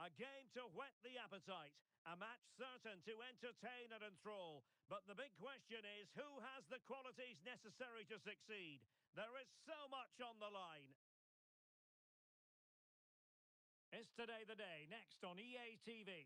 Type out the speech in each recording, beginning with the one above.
A game to whet the appetite. A match certain to entertain and enthrall. But the big question is, who has the qualities necessary to succeed? There is so much on the line. Is today the day? Next on EA TV.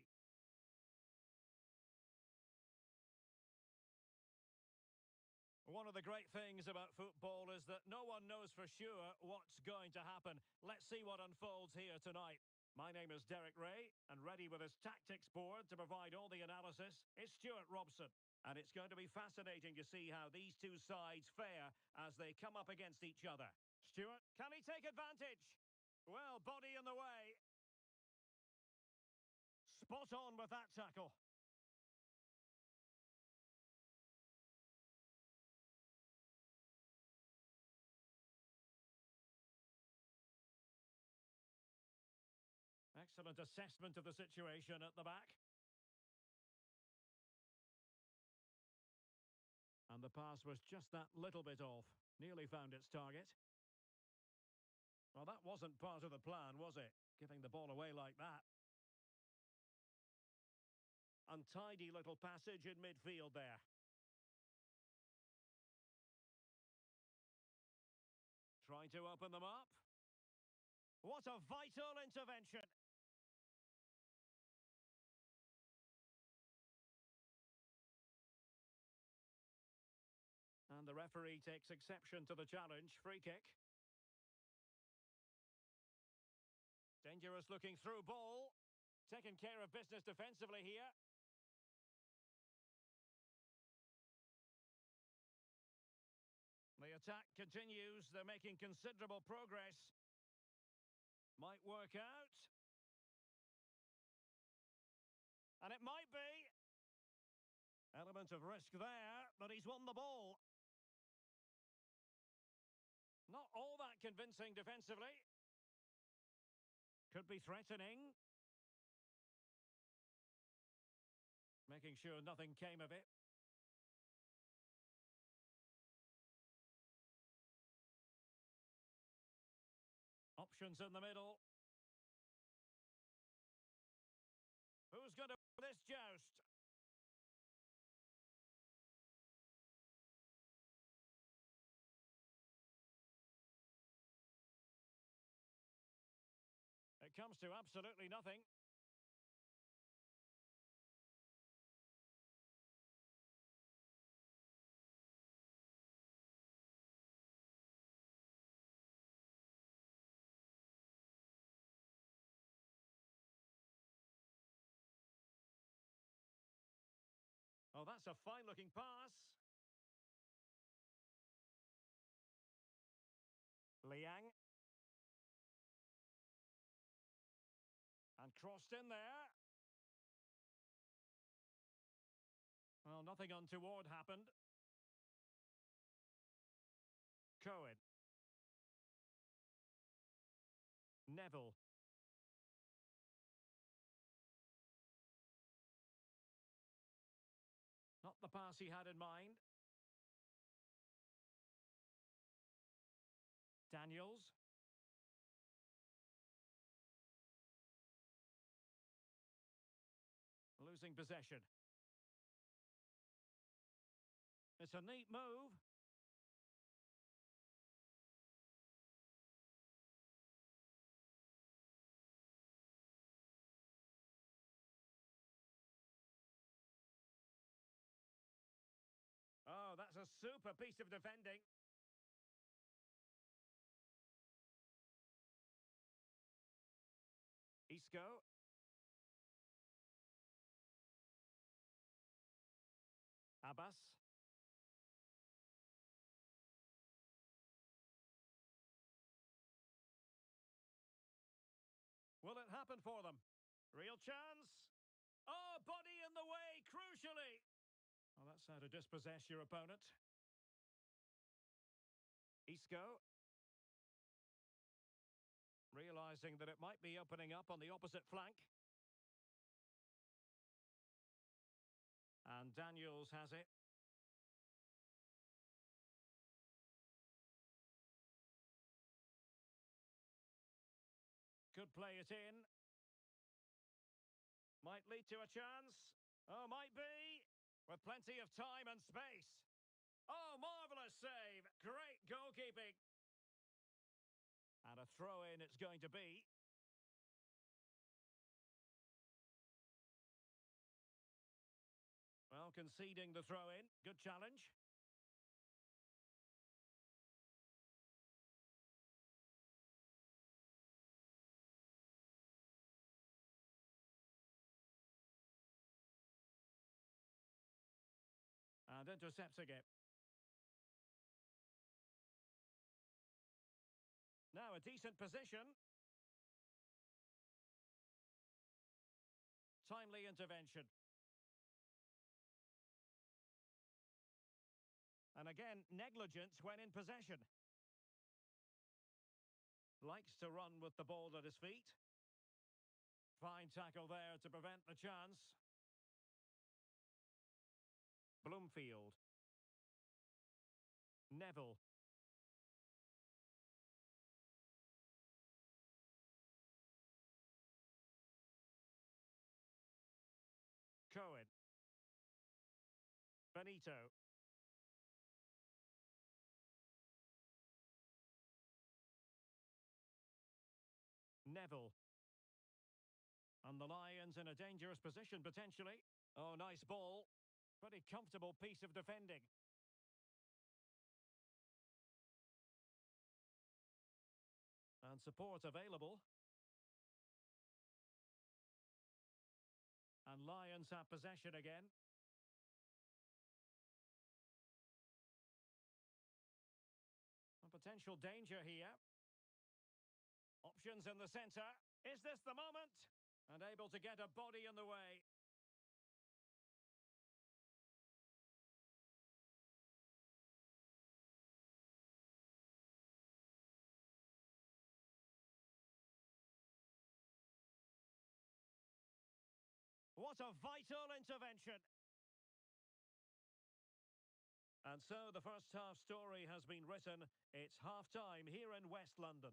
One of the great things about football is that no one knows for sure what's going to happen. Let's see what unfolds here tonight. My name is Derek Ray, and ready with his tactics board to provide all the analysis is Stuart Robson. And it's going to be fascinating to see how these two sides fare as they come up against each other. Stuart, can he take advantage? Well, body in the way. Spot on with that tackle. Excellent assessment of the situation at the back. And the pass was just that little bit off. Nearly found its target. Well, that wasn't part of the plan, was it? Giving the ball away like that. Untidy little passage in midfield there. Trying to open them up. What a vital intervention. And the referee takes exception to the challenge. Free kick. Dangerous looking through ball. Taking care of business defensively here. The attack continues. They're making considerable progress. Might work out. And it might be. Element of risk there, but he's won the ball. Not all that convincing defensively. Could be threatening. Making sure nothing came of it. Options in the middle. Who's going to win this joust? It comes to absolutely nothing. Oh, that's a fine-looking pass. Liang. And crossed in there. Well, nothing untoward happened. Cohen. Neville. Not the pass he had in mind. Daniels. Losing possession. It's a neat move. Oh, that's a super piece of defending. Isco. Abbas. Will it happen for them? Real chance. Oh, body in the way, crucially. Well, that's how to dispossess your opponent. Isco. Realising that it might be opening up on the opposite flank. And Daniels has it. Could play it in. Might lead to a chance. Oh, might be. With plenty of time and space. Oh, marvellous save. Great goalkeeping. And a throw-in it's going to be. Well, conceding the throw-in. Good challenge. And intercepting it. Now a decent position. Timely intervention. And again, negligence when in possession. Likes to run with the ball at his feet. Fine tackle there to prevent the chance. Bloomfield. Neville. Cohen. Benito. Neville. And the Lions in a dangerous position, potentially. Oh, nice ball. Pretty comfortable piece of defending. And support available. And Lions have possession again. A potential danger here. Options in the centre. Is this the moment? And able to get a body in the way. What a vital intervention. And so the first half story has been written. It's half-time here in West London.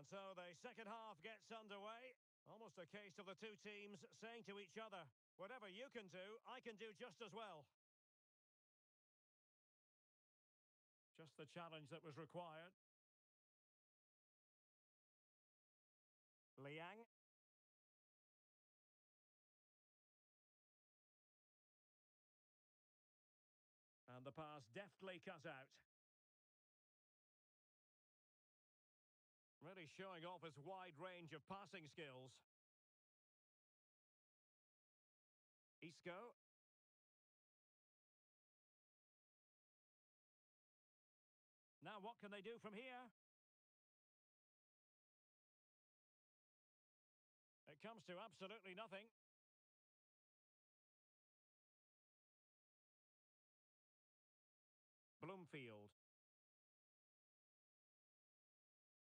And so the second half gets underway. Almost a case of the two teams saying to each other, whatever you can do, I can do just as well. Just the challenge that was required. Liang. And the pass deftly cut out. Really showing off his wide range of passing skills. Isco. Now what can they do from here? It comes to absolutely nothing. Bloomfield.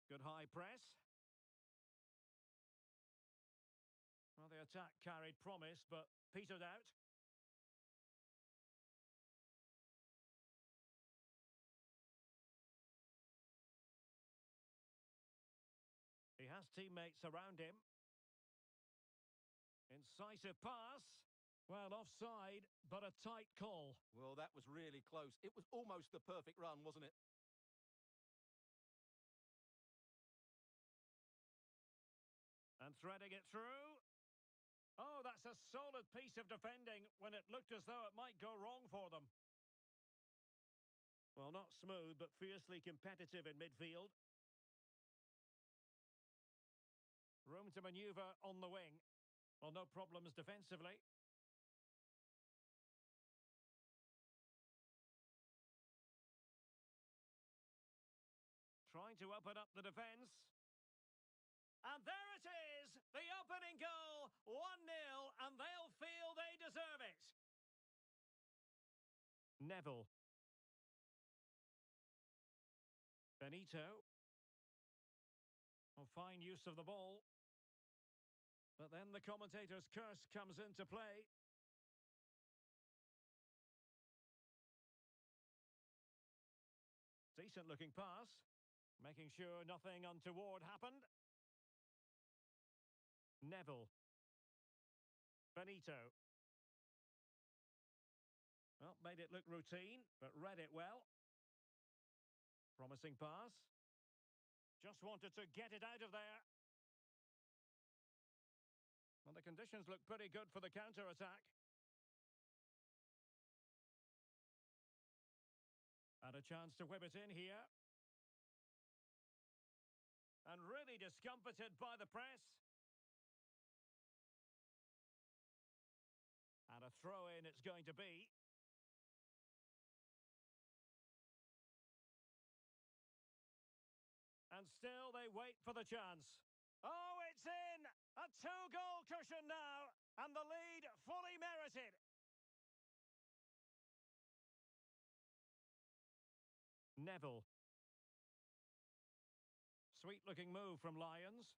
Good high press. Well, the attack carried promise, but petered out. He has teammates around him. Incisive pass. Well, offside, but a tight call. Well, that was really close. It was almost the perfect run, wasn't it? And threading it through. Oh, that's a solid piece of defending when it looked as though it might go wrong for them. Well, not smooth, but fiercely competitive in midfield. Room to manoeuvre on the wing. Well, no problems defensively. Trying to open up the defence. And there it is! The opening goal! 1-0, and they'll feel they deserve it. Neville. Benito. Oh, fine use of the ball. But then the commentator's curse comes into play. Decent looking pass. Making sure nothing untoward happened. Neville. Benito. Well, made it look routine, but read it well. Promising pass. Just wanted to get it out of there. Well, the conditions look pretty good for the counter-attack. And a chance to whip it in here. And really discomfited by the press. And a throw-in it's going to be. And still they wait for the chance. Oh, it's in! A two-goal cushion now. And the lead fully merited. Neville. Sweet-looking move from Lions.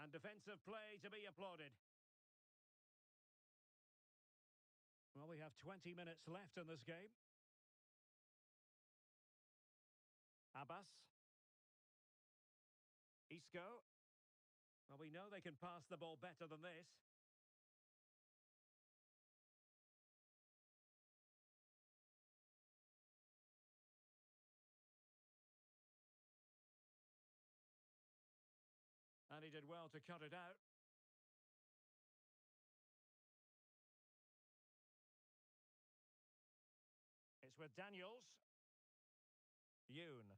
And defensive play to be applauded. Well, we have 20 minutes left in this game. Abbas. Isco. Well, we know they can pass the ball better than this. And he did well to cut it out. It's with Daniels. Yoon.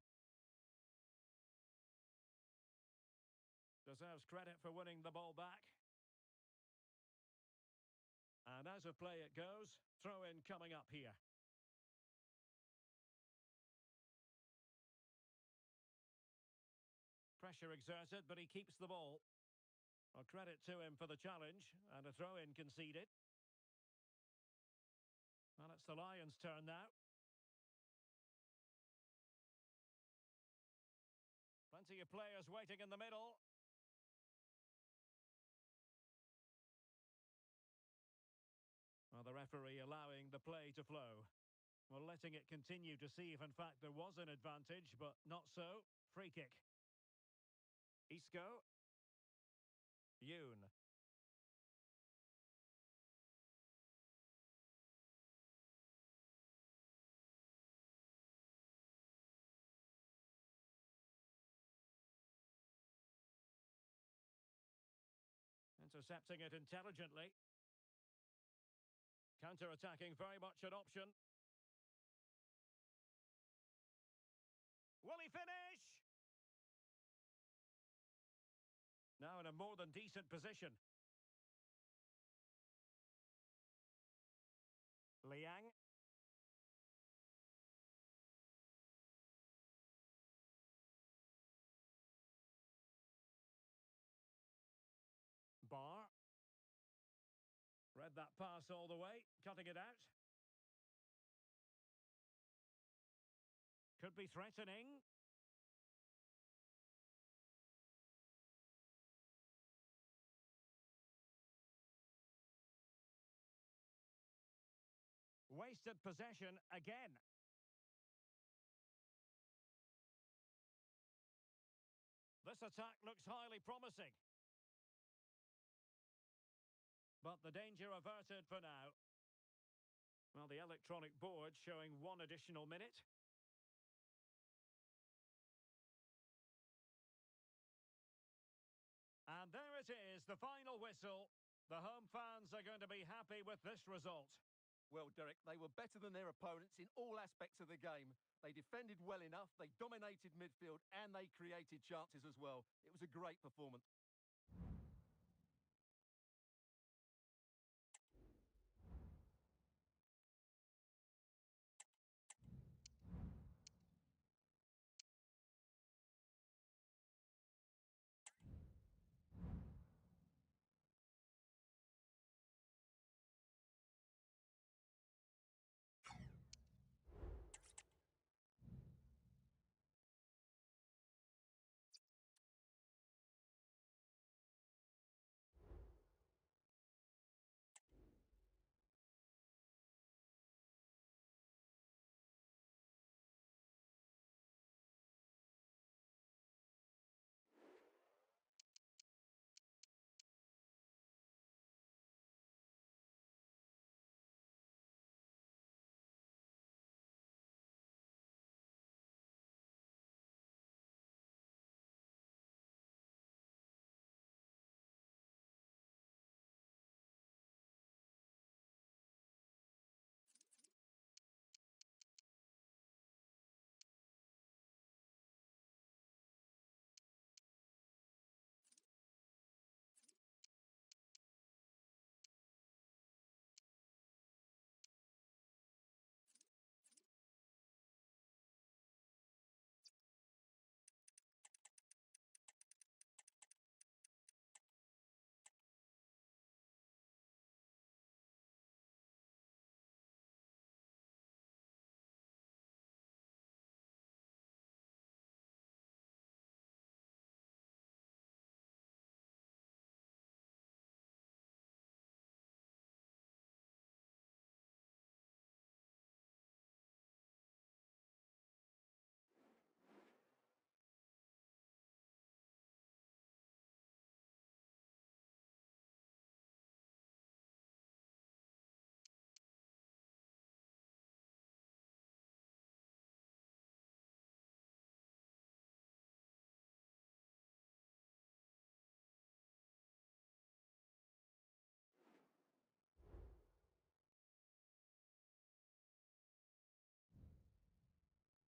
Deserves credit for winning the ball back. And as of play it goes, throw-in coming up here. Pressure exerted, but he keeps the ball. Well, credit to him for the challenge, and a throw-in conceded. Well, it's the Lions' turn now. Plenty of players waiting in the middle. Well, the referee allowing the play to flow. Well, letting it continue to see if in fact there was an advantage, but not so. Free kick. Isco. Yoon. Intercepting it intelligently. Counter-attacking very much an option. Will he finish? Now in a more than decent position. Liang. Bar. Read that pass all the way, cutting it out. Could be threatening. Wasted possession again. This attack looks highly promising. but the danger averted for now. Well, the electronic board showing 1 additional minute. And there it is, the final whistle. The home fans are going to be happy with this result. Well, Derek, they were better than their opponents in all aspects of the game. They defended well enough, they dominated midfield, and they created chances as well. It was a great performance.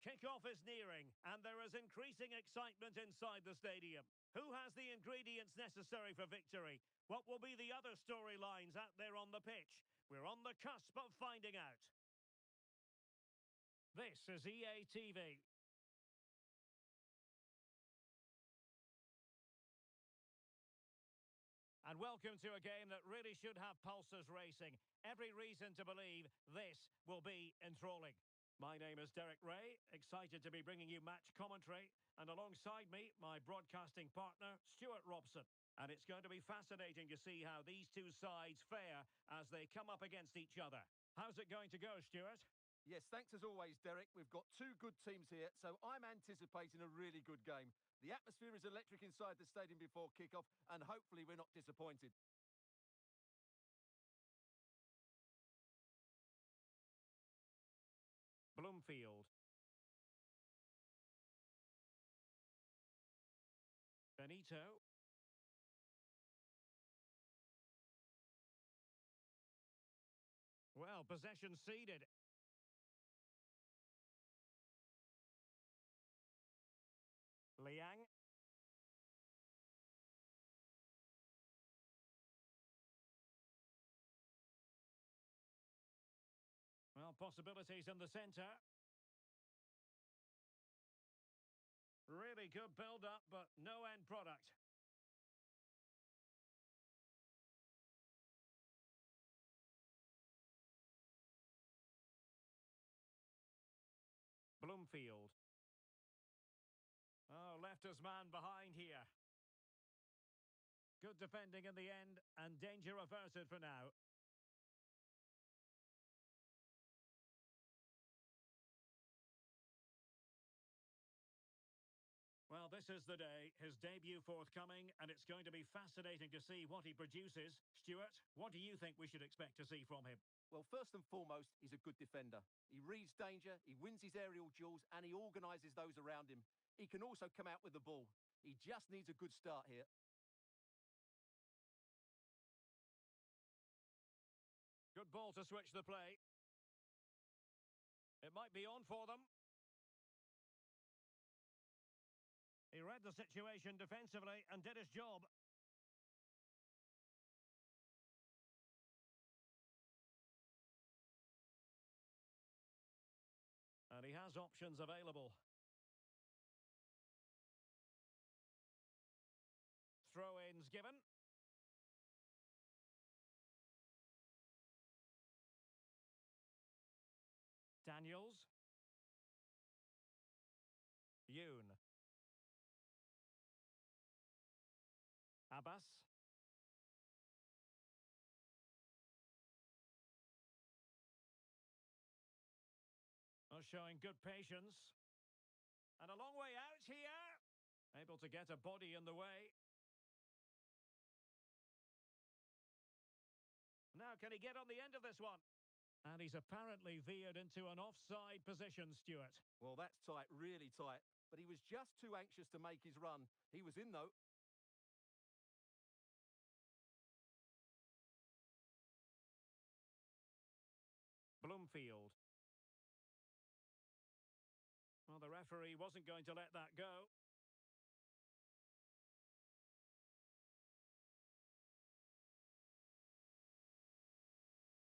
Kick-off is nearing, and there is increasing excitement inside the stadium. Who has the ingredients necessary for victory? What will be the other storylines out there on the pitch? We're on the cusp of finding out. This is EA TV. And welcome to a game that really should have pulses racing. Every reason to believe this will be enthralling. My name is Derek Ray, excited to be bringing you match commentary, and alongside me, my broadcasting partner, Stuart Robson. And it's going to be fascinating to see how these two sides fare as they come up against each other. How's it going to go, Stuart? Yes, thanks as always, Derek. We've got two good teams here, so I'm anticipating a really good game. The atmosphere is electric inside the stadium before kick-off, and hopefully we're not disappointed. Bloomfield. Benito. Well, possession ceded. Liang. Well, possibilities in the centre. Really good build-up, but no end product. Bloomfield. Oh, left his man behind here. Good defending in the end, and danger averted for now. Well, Well, this is the day. His debut forthcoming, and it's going to be fascinating to see what he produces. Stuart, what do you think we should expect to see from him? Well, first and foremost, he's a good defender. He reads danger, he wins his aerial duels, and he organises those around him. He can also come out with the ball. He just needs a good start here. Good ball to switch the play. It might be on for them. He read the situation defensively and did his job. And he has options available. Throw-ins given. Daniels. Yoon. Abbas. Oh, showing good patience. And a long way out here. Able to get a body in the way. Now, can he get on the end of this one? And he's apparently veered into an offside position, Stuart. Well, that's tight, really tight. But he was just too anxious to make his run. He was in, though. Bloomfield. Well, the referee wasn't going to let that go.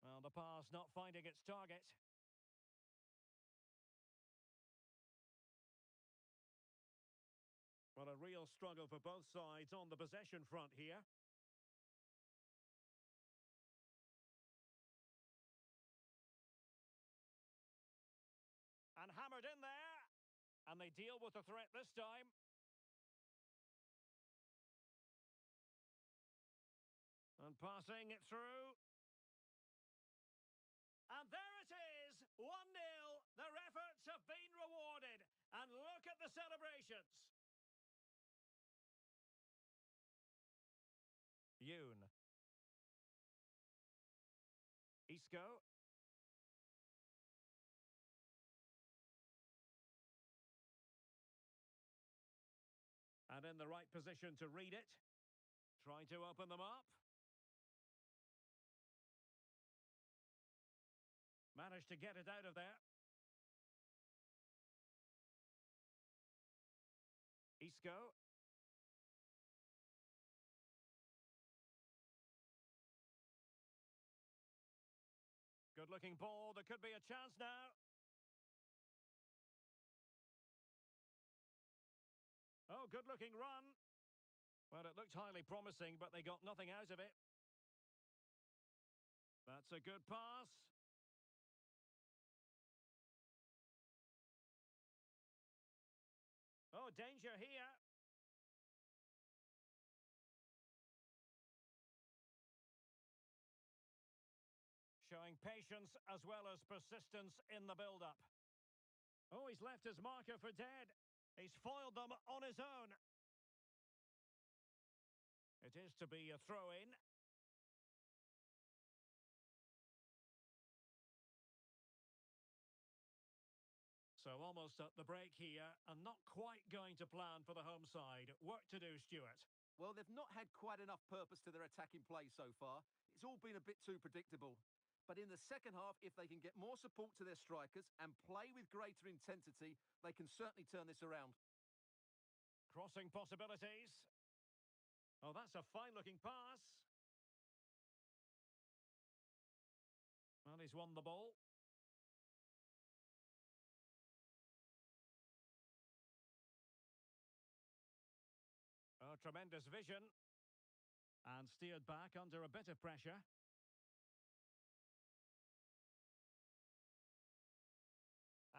Well, the pass not finding its target. Well, a real struggle for both sides on the possession front here. And hammered in there. And they deal with the threat this time. And passing it through. And there it is, 1-0. Their efforts have been rewarded. And look at the celebrations. Yoon. Isco. And in the right position to read it. Trying to open them up. Managed to get it out of there. Isco. Good-looking ball. There could be a chance now. Oh, good-looking run. Well, it looked highly promising, but they got nothing out of it. That's a good pass. Oh, danger here. Showing patience as well as persistence in the build-up. Oh, he's left his marker for dead. He's foiled them on his own. It is to be a throw-in. So almost at the break here, and not quite going to plan for the home side. Work to do, Stuart. Well, they've not had quite enough purpose to their attacking play so far. It's all been a bit too predictable. But in the second half, if they can get more support to their strikers and play with greater intensity, they can certainly turn this around. Crossing possibilities. Oh, that's a fine-looking pass. Well, he's won the ball. Oh, tremendous vision. And steered back under a bit of pressure.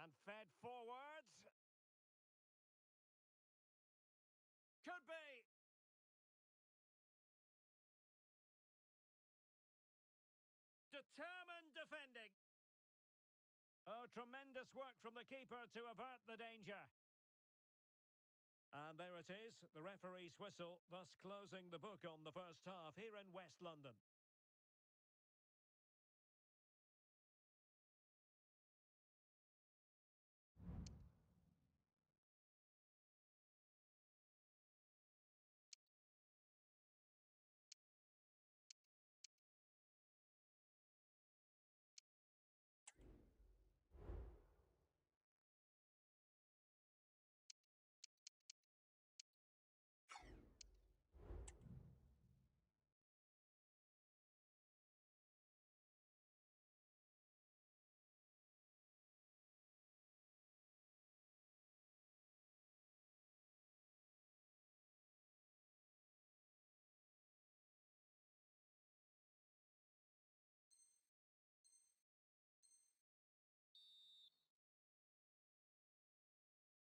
And fed forwards. Could be. Determined defending. Oh, tremendous work from the keeper to avert the danger. And there it is, the referee's whistle, thus closing the book on the first half here in West London.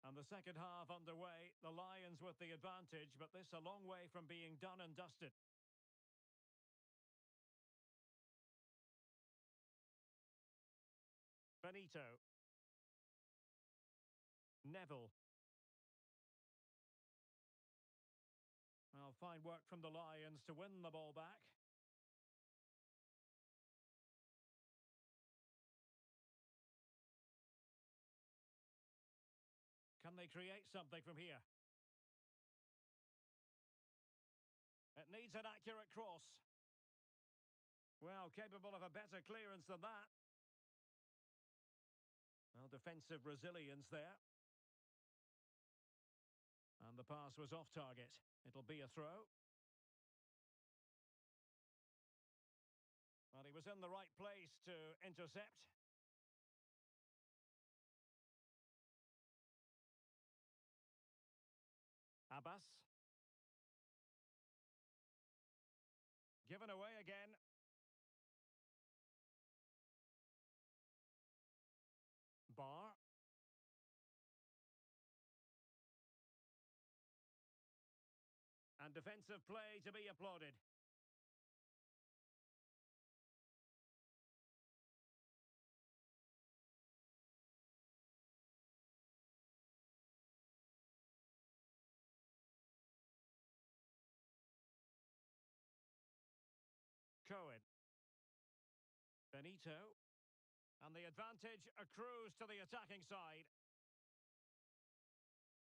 And the second half underway, the Lions with the advantage, but this a long way from being done and dusted. Benito. Neville. Well, fine work from the Lions to win the ball back. Can they create something from here? It needs an accurate cross. Well, capable of a better clearance than that. Well, defensive resilience there. And the pass was off target. It'll be a throw. Well, he was in the right place to intercept. Abbas. Given away again. Bar. And defensive play to be applauded. Cohen. Benito. And the advantage accrues to the attacking side.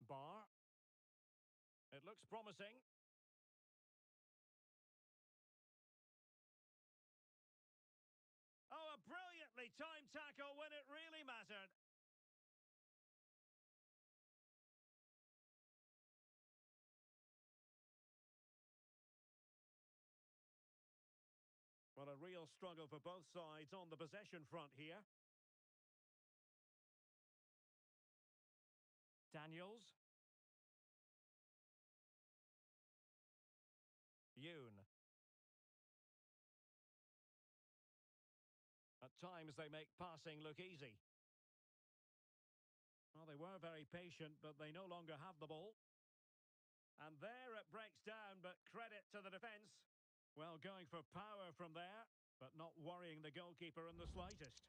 Bar. It looks promising. Oh, a brilliantly timed tackle when it really mattered. Well, a real struggle for both sides on the possession front here. Daniels. Yoon. At times they make passing look easy. Well, they were very patient, but they no longer have the ball. And there it breaks down, but credit to the defence. Well, going for power from there, but not worrying the goalkeeper in the slightest.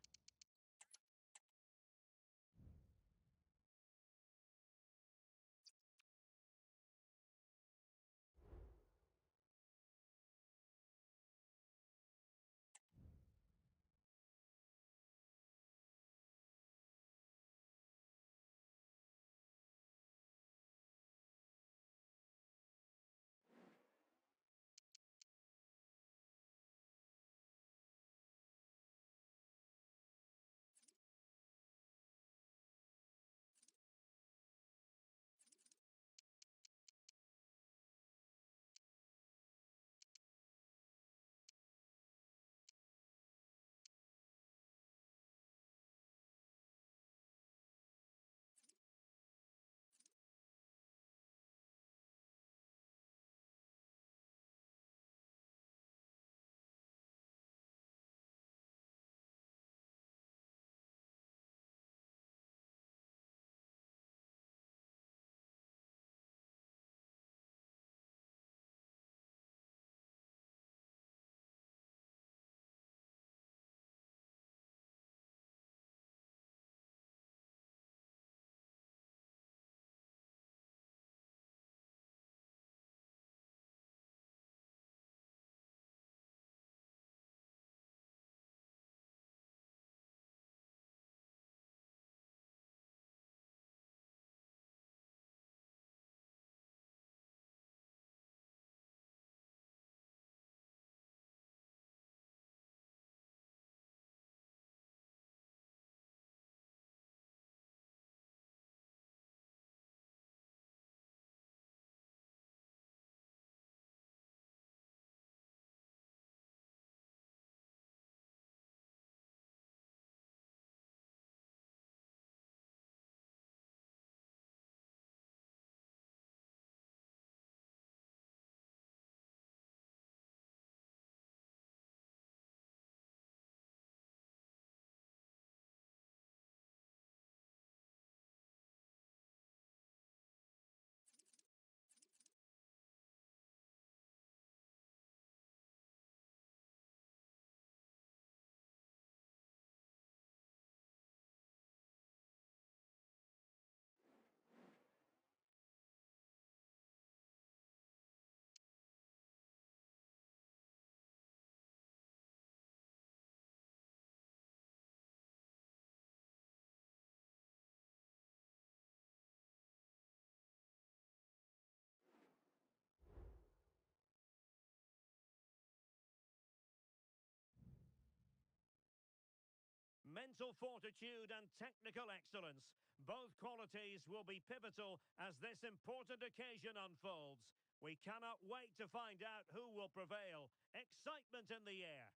mental fortitude and technical excellence. Both qualities will be pivotal as this important occasion unfolds. We cannot wait to find out who will prevail. Excitement in the air.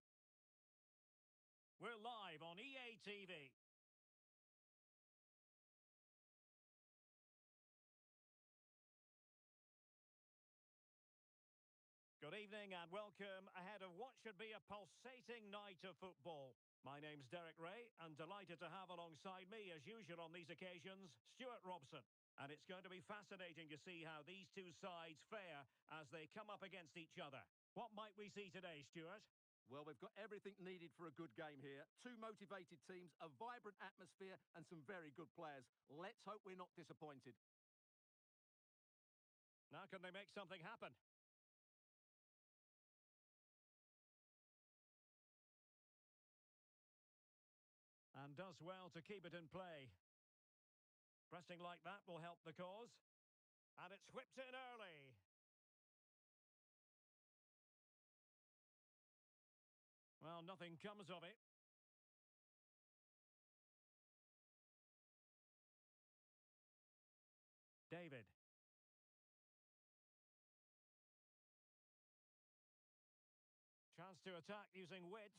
We're live on EA TV. Good evening and welcome ahead of what should be a pulsating night of football. My name's Derek Ray and delighted to have alongside me, as usual on these occasions, Stuart Robson. And it's going to be fascinating to see how these two sides fare as they come up against each other. What might we see today, Stuart? Well, we've got everything needed for a good game here. Two motivated teams, a vibrant atmosphere and some very good players. Let's hope we're not disappointed. Now can they make something happen? And does well to keep it in play. Pressing like that will help the cause. And it's whipped in early. Well, nothing comes of it. David. Chance to attack using width.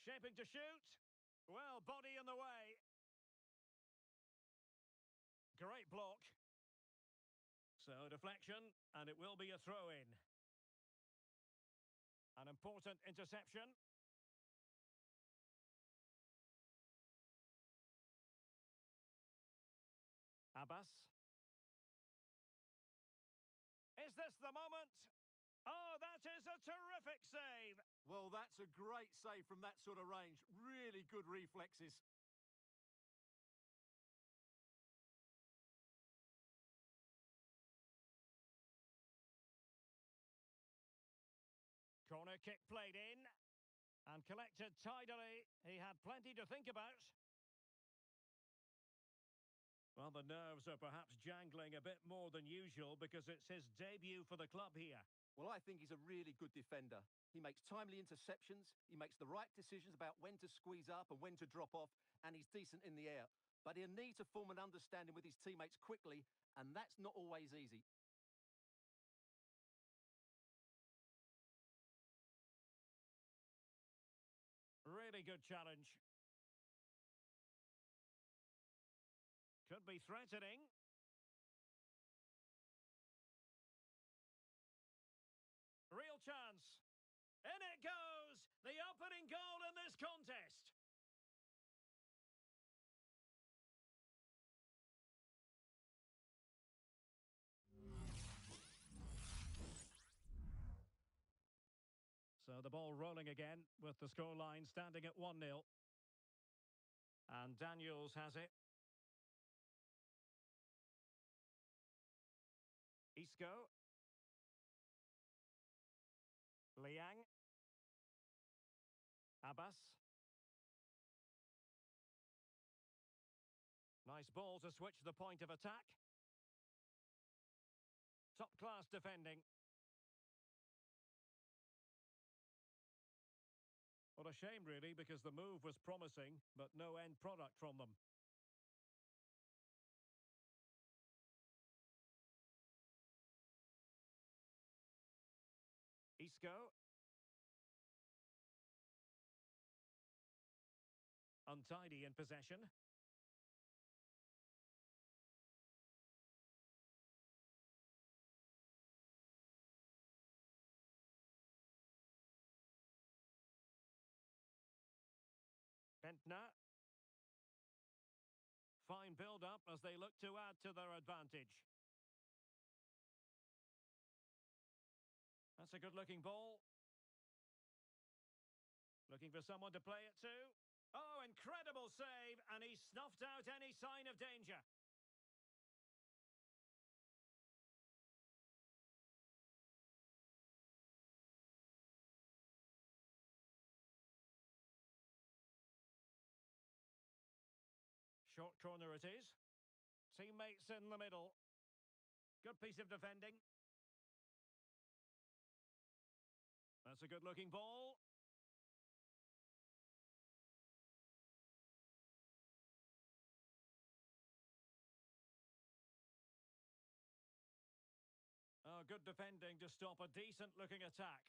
Shaping to shoot. Well, body in the way. Great block. So, deflection, and it will be a throw-in. An important interception. Abbas. Is this the moment? Oh, that is a terrific save. Well, that's a great save from that sort of range. Really good reflexes. Corner kick played in and collected tidily. He had plenty to think about. Well, the nerves are perhaps jangling a bit more than usual because it's his debut for the club here. Well, I think he's a really good defender. He makes timely interceptions, he makes the right decisions about when to squeeze up and when to drop off, and he's decent in the air. But he'll need to form an understanding with his teammates quickly, and that's not always easy. Really good challenge. Could be threatening. Real chance. In it goes! The opening goal in this contest. So the ball rolling again with the scoreline standing at 1-0. And Daniels has it. Isco. Liang. Abbas. Nice ball to switch the point of attack. Top-class defending. What a shame, really, because the move was promising, but no end product from them. Isco. Untidy in possession. Bentner. Fine build-up as they look to add to their advantage. That's a good-looking ball. Looking for someone to play it to. Oh, incredible save, and he snuffed out any sign of danger. Short corner it is. Teammates in the middle. Good piece of defending. That's a good-looking ball. Oh, good defending to stop a decent-looking attack.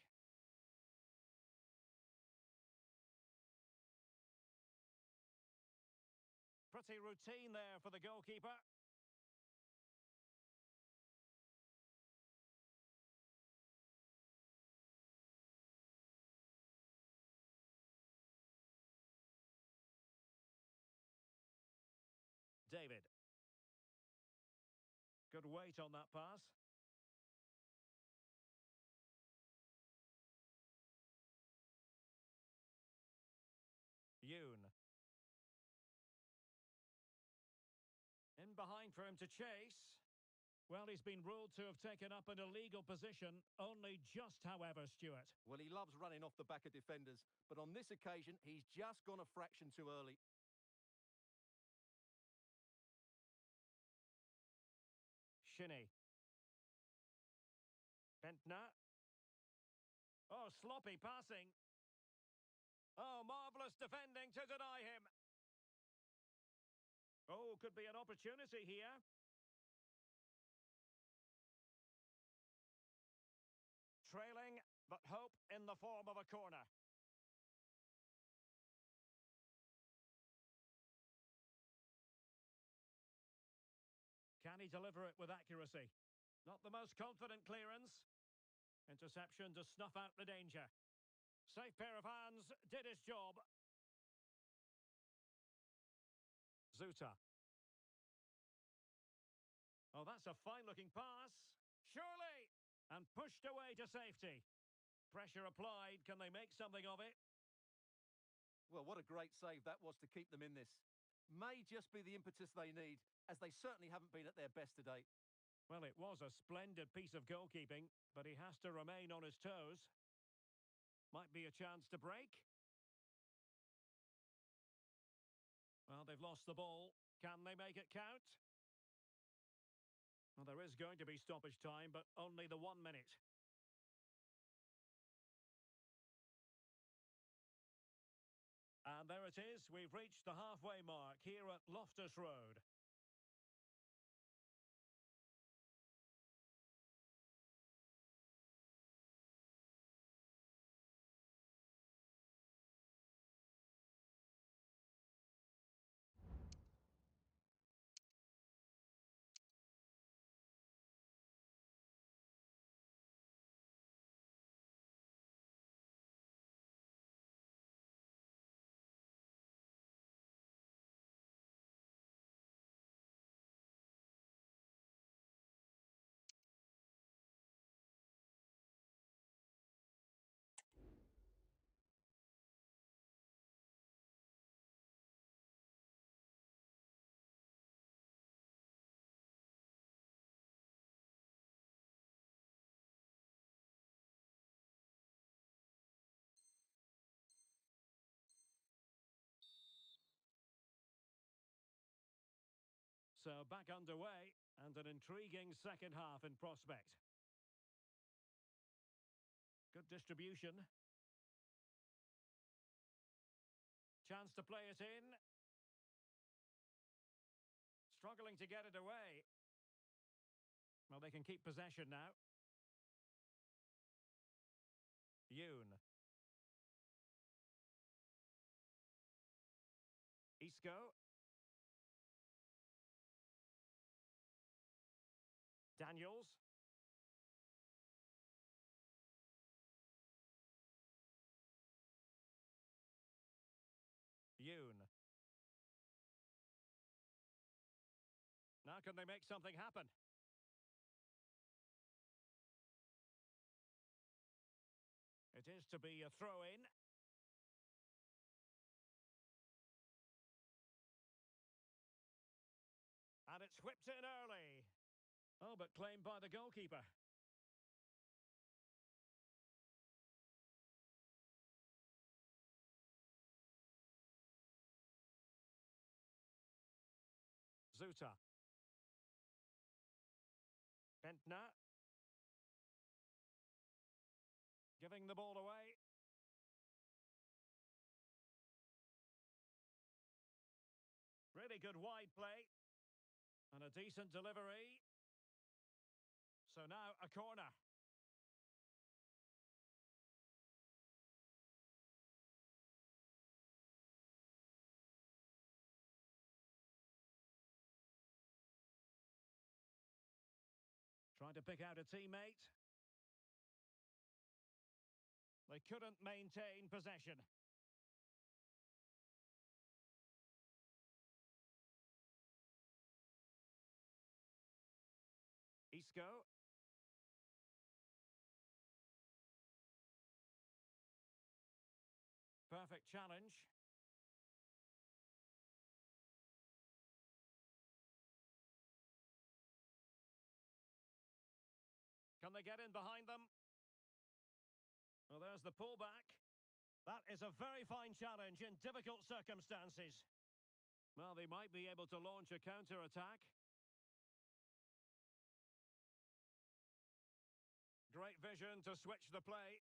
Pretty routine there for the goalkeeper. David. Good weight on that pass. Yoon. In behind for him to chase. Well, he's been ruled to have taken up an illegal position, only just, however, Stuart. Well, he loves running off the back of defenders, but on this occasion, he's just gone a fraction too early. Shinnie. Bentner. Oh, sloppy passing. Oh, marvellous defending to deny him. Oh, could be an opportunity here. Trailing, but hope in the form of a corner. Can he deliver it with accuracy? Not the most confident clearance. Interception to snuff out the danger. Safe pair of hands, did his job. Zuta. Oh, that's a fine-looking pass. Surely! And pushed away to safety. Pressure applied. Can they make something of it? Well, what a great save that was to keep them in this. May just be the impetus they need, as they certainly haven't been at their best today. Well, it was a splendid piece of goalkeeping, but he has to remain on his toes. Might be a chance to break. Well, they've lost the ball. Can they make it count? Well, there is going to be stoppage time, but only the 1 minute. And there it is. We've reached the halfway mark here at Loftus Road. So back underway, and an intriguing second half in prospect. Good distribution. Chance to play it in. Struggling to get it away. Well, they can keep possession now. Yoon. Isco. Daniels. Yoon. Now can they make something happen? It is to be a throw-in. And it's whipped in early. Oh, but claimed by the goalkeeper. Zuta. Bentner. Giving the ball away. Really good wide play. And a decent delivery. So now a corner. Trying to pick out a teammate. They couldn't maintain possession. Isco. Perfect challenge. Can they get in behind them? Well, there's the pullback. That is a very fine challenge in difficult circumstances. Well, they might be able to launch a counter-attack. Great vision to switch the play.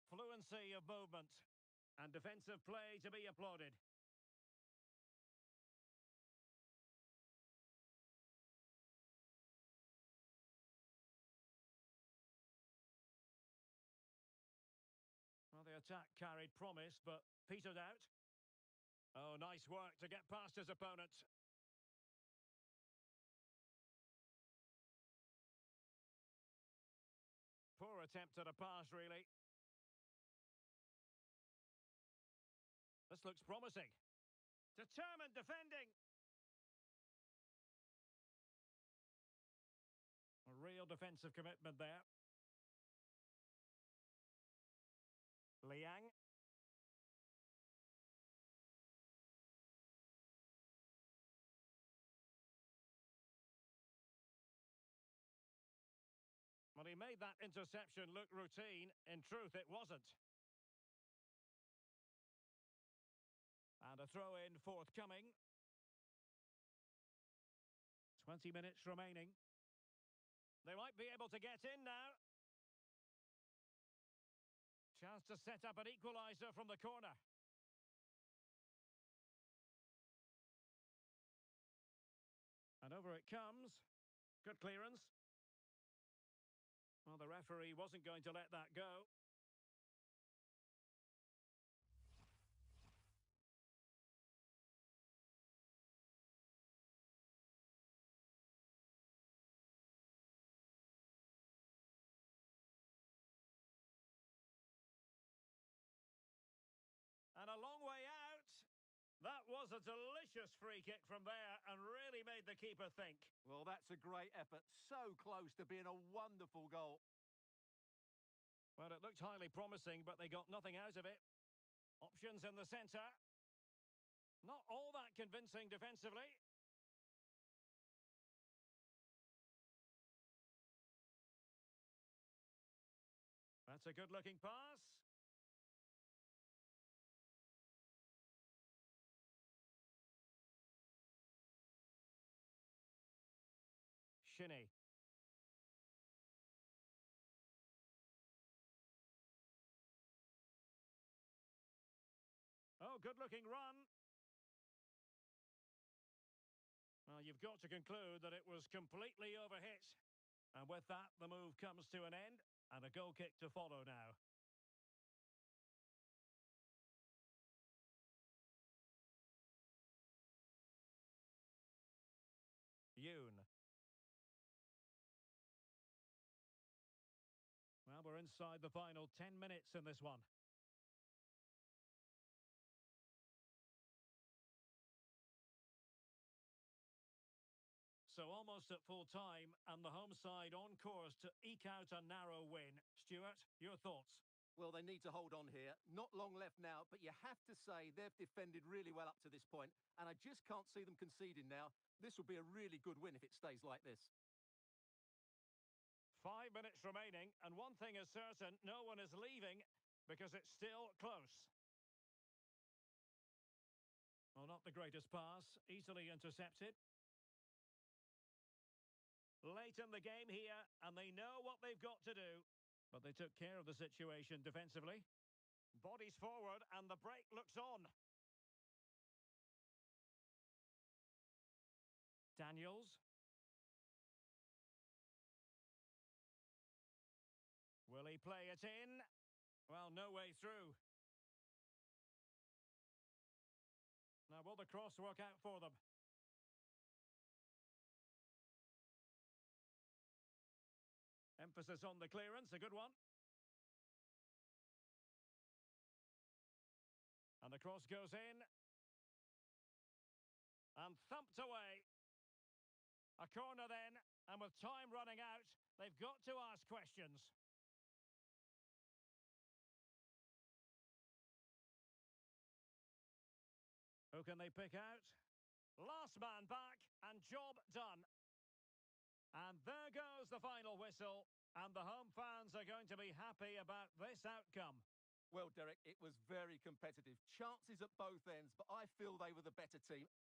Fluency of movement. And defensive play to be applauded. Well, the attack carried promise, but petered out. Oh, nice work to get past his opponent. Poor attempt at a pass, really. This looks promising. Determined defending. A real defensive commitment there. Liang. Well, he made that interception look routine. In truth, it wasn't. And a throw-in forthcoming. 20 minutes remaining. They might be able to get in now. Chance to set up an equaliser from the corner. And over it comes. Good clearance. Well, the referee wasn't going to let that go. And a long way out. That was a delicious free kick from there and really made the keeper think. Well, that's a great effort. So close to being a wonderful goal. Well, it looked highly promising, but they got nothing out of it. Options in the centre. Not all that convincing defensively. That's a good-looking pass. Shinnie. Oh, good-looking run. Well, you've got to conclude that it was completely overhit. And with that, the move comes to an end, and a goal kick to follow now. Yoon. Well, we're inside the final 10 minutes in this one. So almost at full time, and the home side on course to eke out a narrow win. Stuart, your thoughts? Well, they need to hold on here. Not long left now, but you have to say they've defended really well up to this point, and I just can't see them conceding now. This will be a really good win if it stays like this. 5 minutes remaining, and one thing is certain, no one is leaving because it's still close. Well, not the greatest pass, easily intercepted. Late in the game here, and they know what they've got to do. But they took care of the situation defensively. Bodies forward, and the break looks on. Daniels. Will he play it in? Well, no way through. Now, will the cross work out for them? Emphasis on the clearance, a good one. And the cross goes in. And thumped away. A corner then, and with time running out, they've got to ask questions. Who can they pick out? Last man back, and job done. And there goes the final whistle, and the home fans are going to be happy about this outcome. Well, Derek, it was very competitive. Chances at both ends, but I feel they were the better team.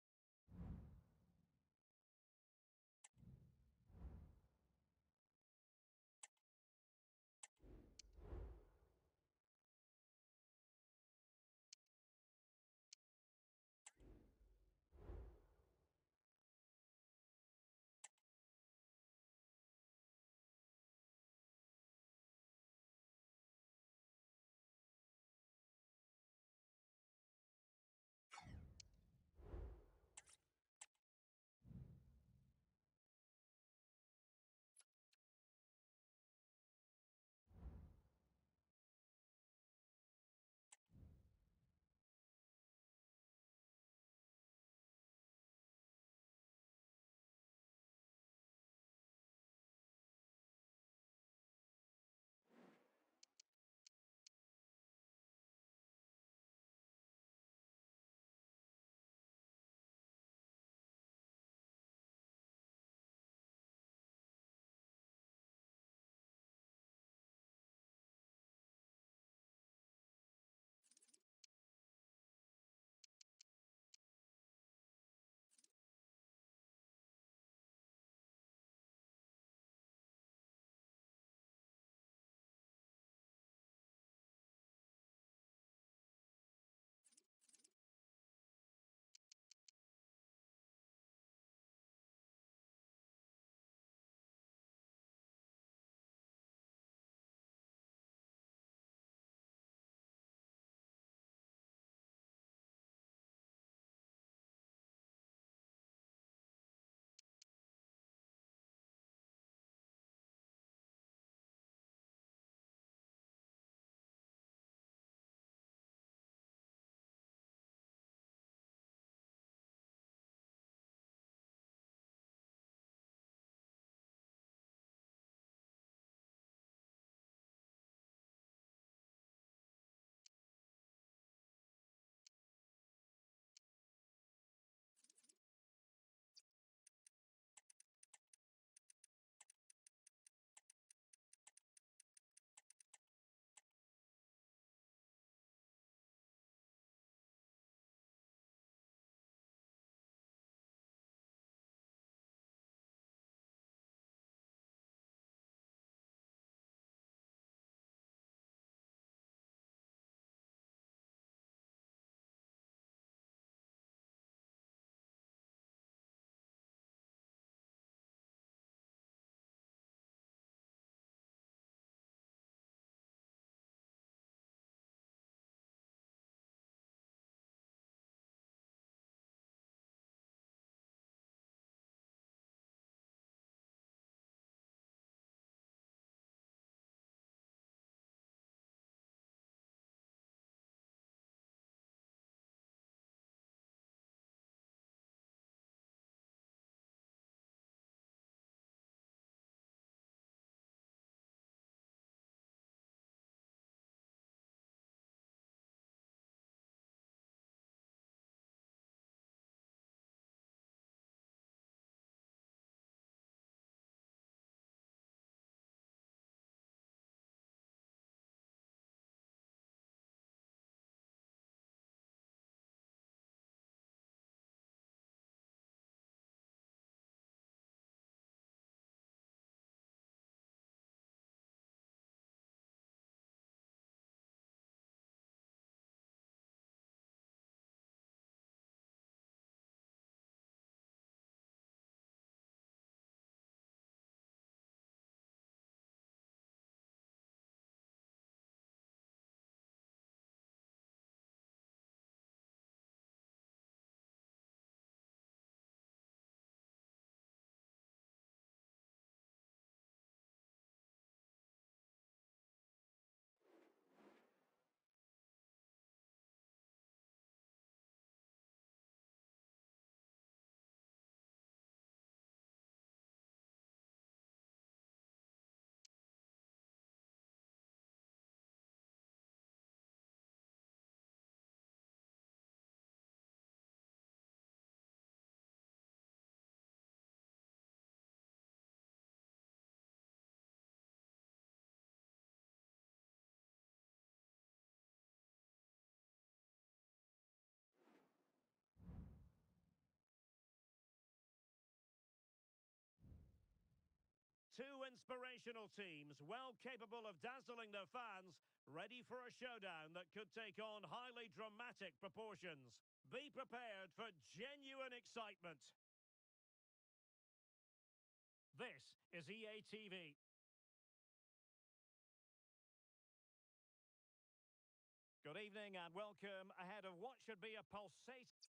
Two inspirational teams, well capable of dazzling their fans, ready for a showdown that could take on highly dramatic proportions. Be prepared for genuine excitement. This is EA TV. Good evening and welcome ahead of what should be a pulsating...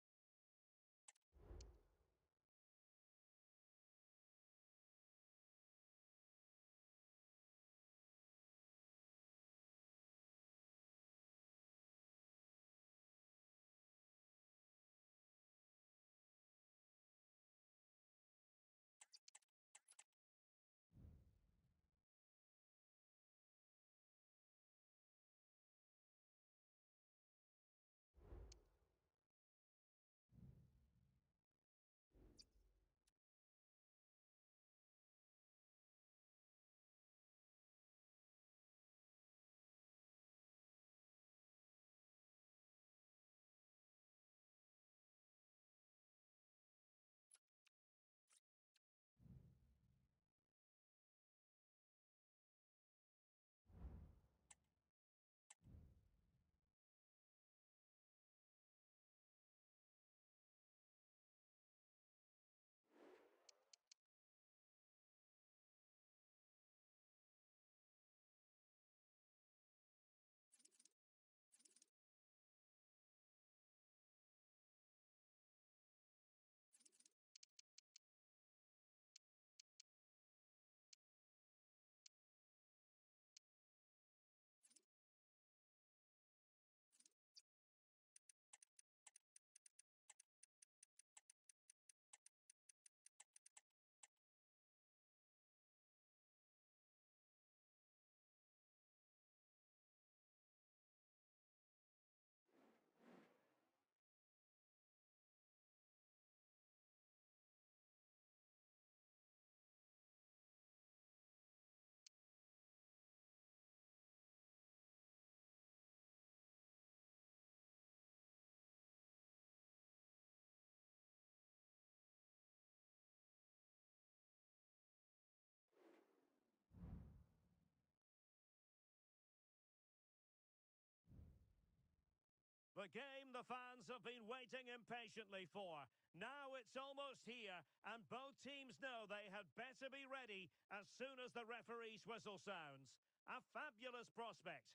The game the fans have been waiting impatiently for. Now it's almost here, and both teams know they had better be ready as soon as the referee's whistle sounds. A fabulous prospect.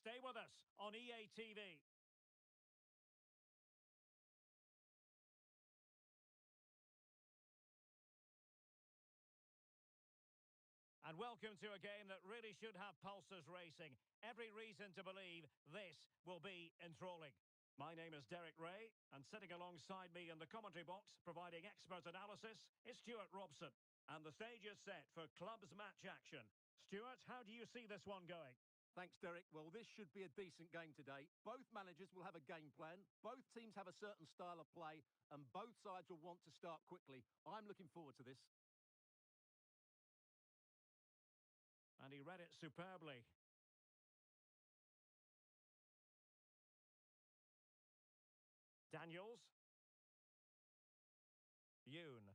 Stay with us on EA TV. And welcome to a game that really should have pulses racing. Every reason to believe this will be enthralling. My name is Derek Ray, and sitting alongside me in the commentary box, providing expert analysis, is Stuart Robson. And the stage is set for clubs match action. Stuart, how do you see this one going? Thanks, Derek. Well, this should be a decent game today. Both managers will have a game plan. Both teams have a certain style of play, and both sides will want to start quickly. I'm looking forward to this. And he read it superbly. Daniels. Yoon.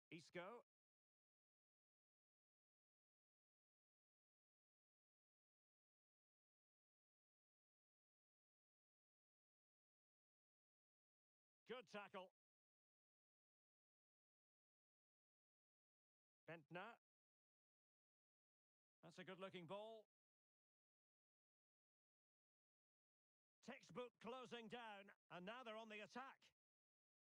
Isco. Good tackle. Bentner. That's a good-looking ball. Textbook closing down, and now they're on the attack.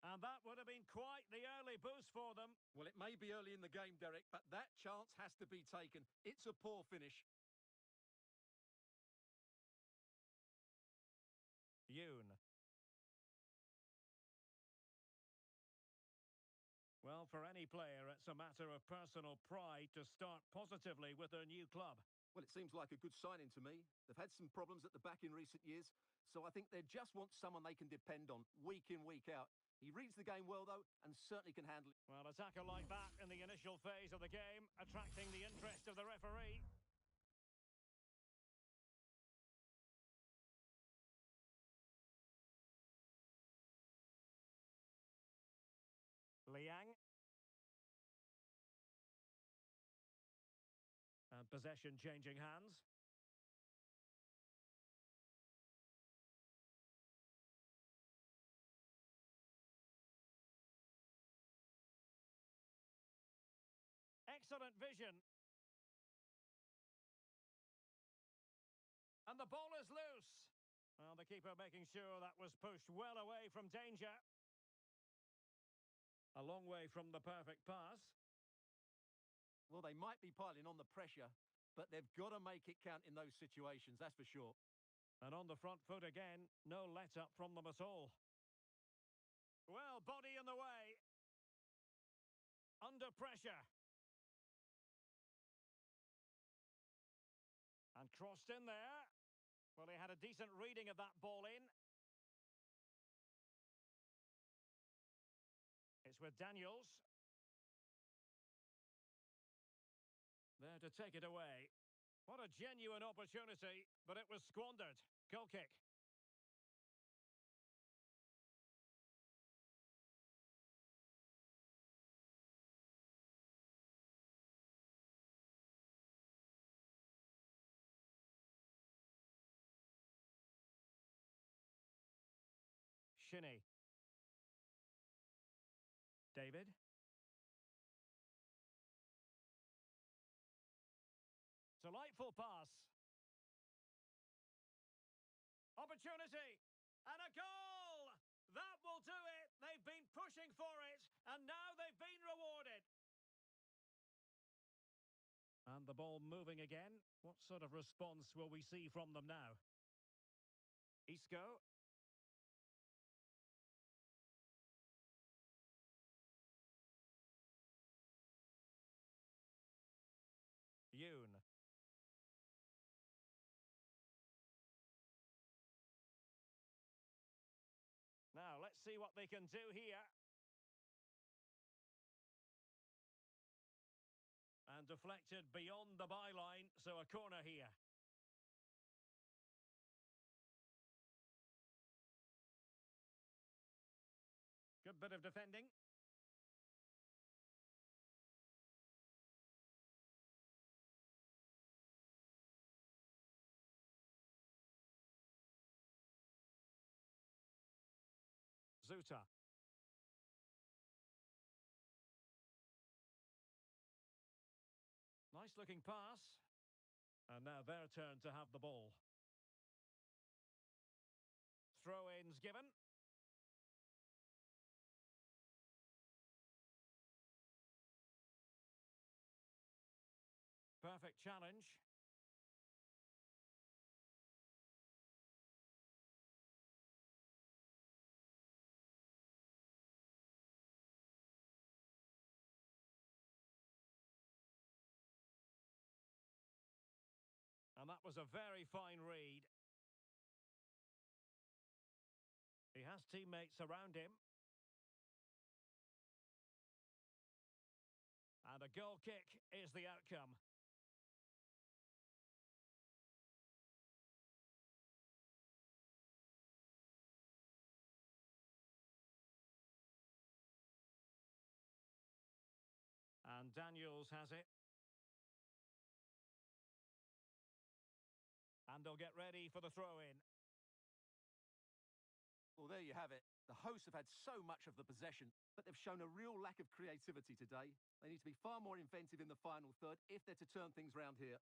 And that would have been quite the early boost for them. Well, it may be early in the game, Derek, but that chance has to be taken. It's a poor finish. Yoon. Well, for any player, it's a matter of personal pride to start positively with their new club. Well, it seems like a good signing to me. They've had some problems at the back in recent years, so I think they just want someone they can depend on week in, week out. He reads the game well, though, and certainly can handle it. Well, a tackle like that in the initial phase of the game, attracting the interest of the referee. Possession changing hands. Excellent vision. And the ball is loose. Well, the keeper making sure that was pushed well away from danger. A long way from the perfect pass. Well, they might be piling on the pressure, but they've got to make it count in those situations, that's for sure. And on the front foot again, no let-up from them at all. Well, body in the way. Under pressure. And crossed in there. Well, he had a decent reading of that ball in. It's with Daniels. There to take it away. What a genuine opportunity, but it was squandered. Goal kick. Shinnie. David. Delightful pass. Opportunity. And a goal! That will do it. They've been pushing for it, and now they've been rewarded. And the ball moving again. What sort of response will we see from them now? Isco. Yoon. Now, let's see what they can do here. And deflected beyond the byline, so a corner here. Good bit of defending. Zuta. Nice looking pass. And now their turn to have the ball. Throw-ins given. Perfect challenge. And that was a very fine read. He has teammates around him. And a goal kick is the outcome. And Daniels has it. And they'll get ready for the throw-in. Well, there you have it. The hosts have had so much of the possession, but they've shown a real lack of creativity today. They need to be far more inventive in the final third if they're to turn things round here.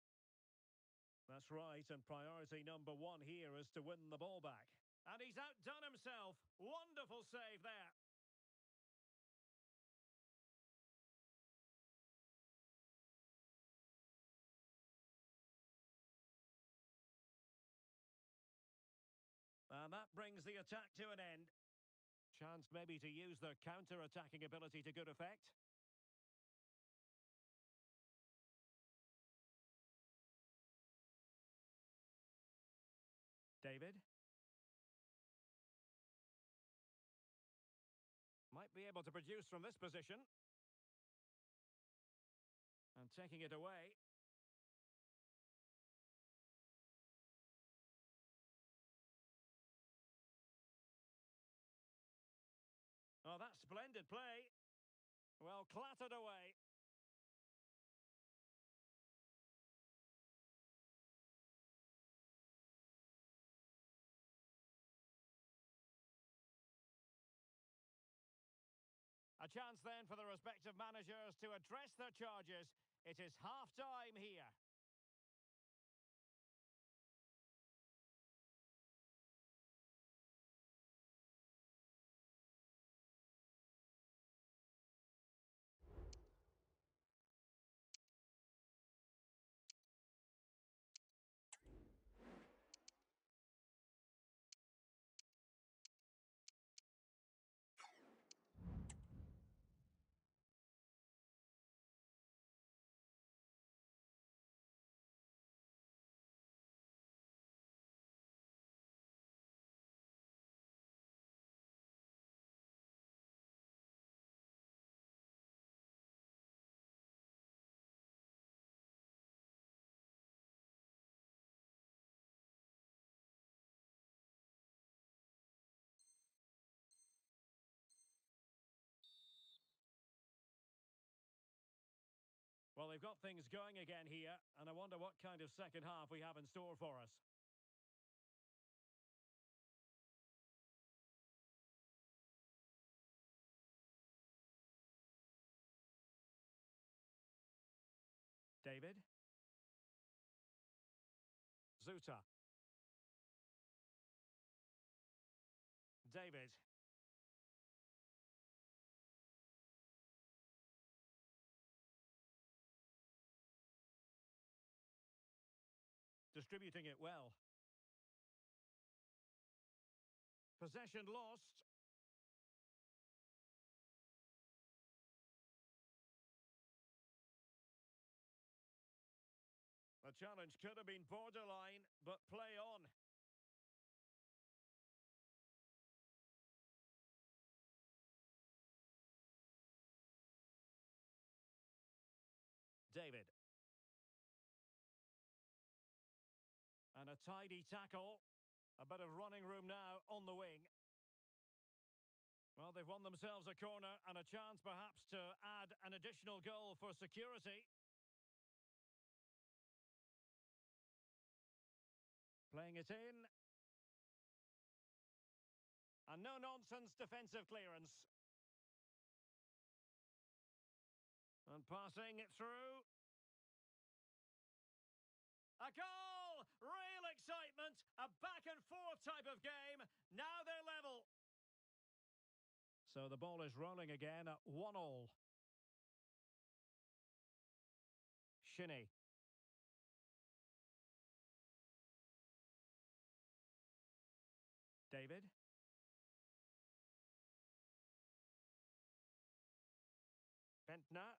That's right, and priority number one here is to win the ball back. And he's outdone himself. Wonderful save there. And that brings the attack to an end. Chance maybe to use their counter-attacking ability to good effect. David. Might be able to produce from this position. And taking it away. Oh, that's splendid play. Well, clattered away. A chance then for the respective managers to address their charges. It is half-time here. Well, they've got things going again here, and I wonder what kind of second half we have in store for us. David. Zuta. David. Distributing it well. Possession lost. The challenge could have been borderline, but play on. David. And a tidy tackle. A bit of running room now on the wing. Well, they've won themselves a corner and a chance perhaps to add an additional goal for security. Playing it in. And no-nonsense defensive clearance. And passing it through. A goal! Real excitement. A back-and-forth type of game. Now they're level. So the ball is rolling again at 1-1. Shinnie. David. Bentner.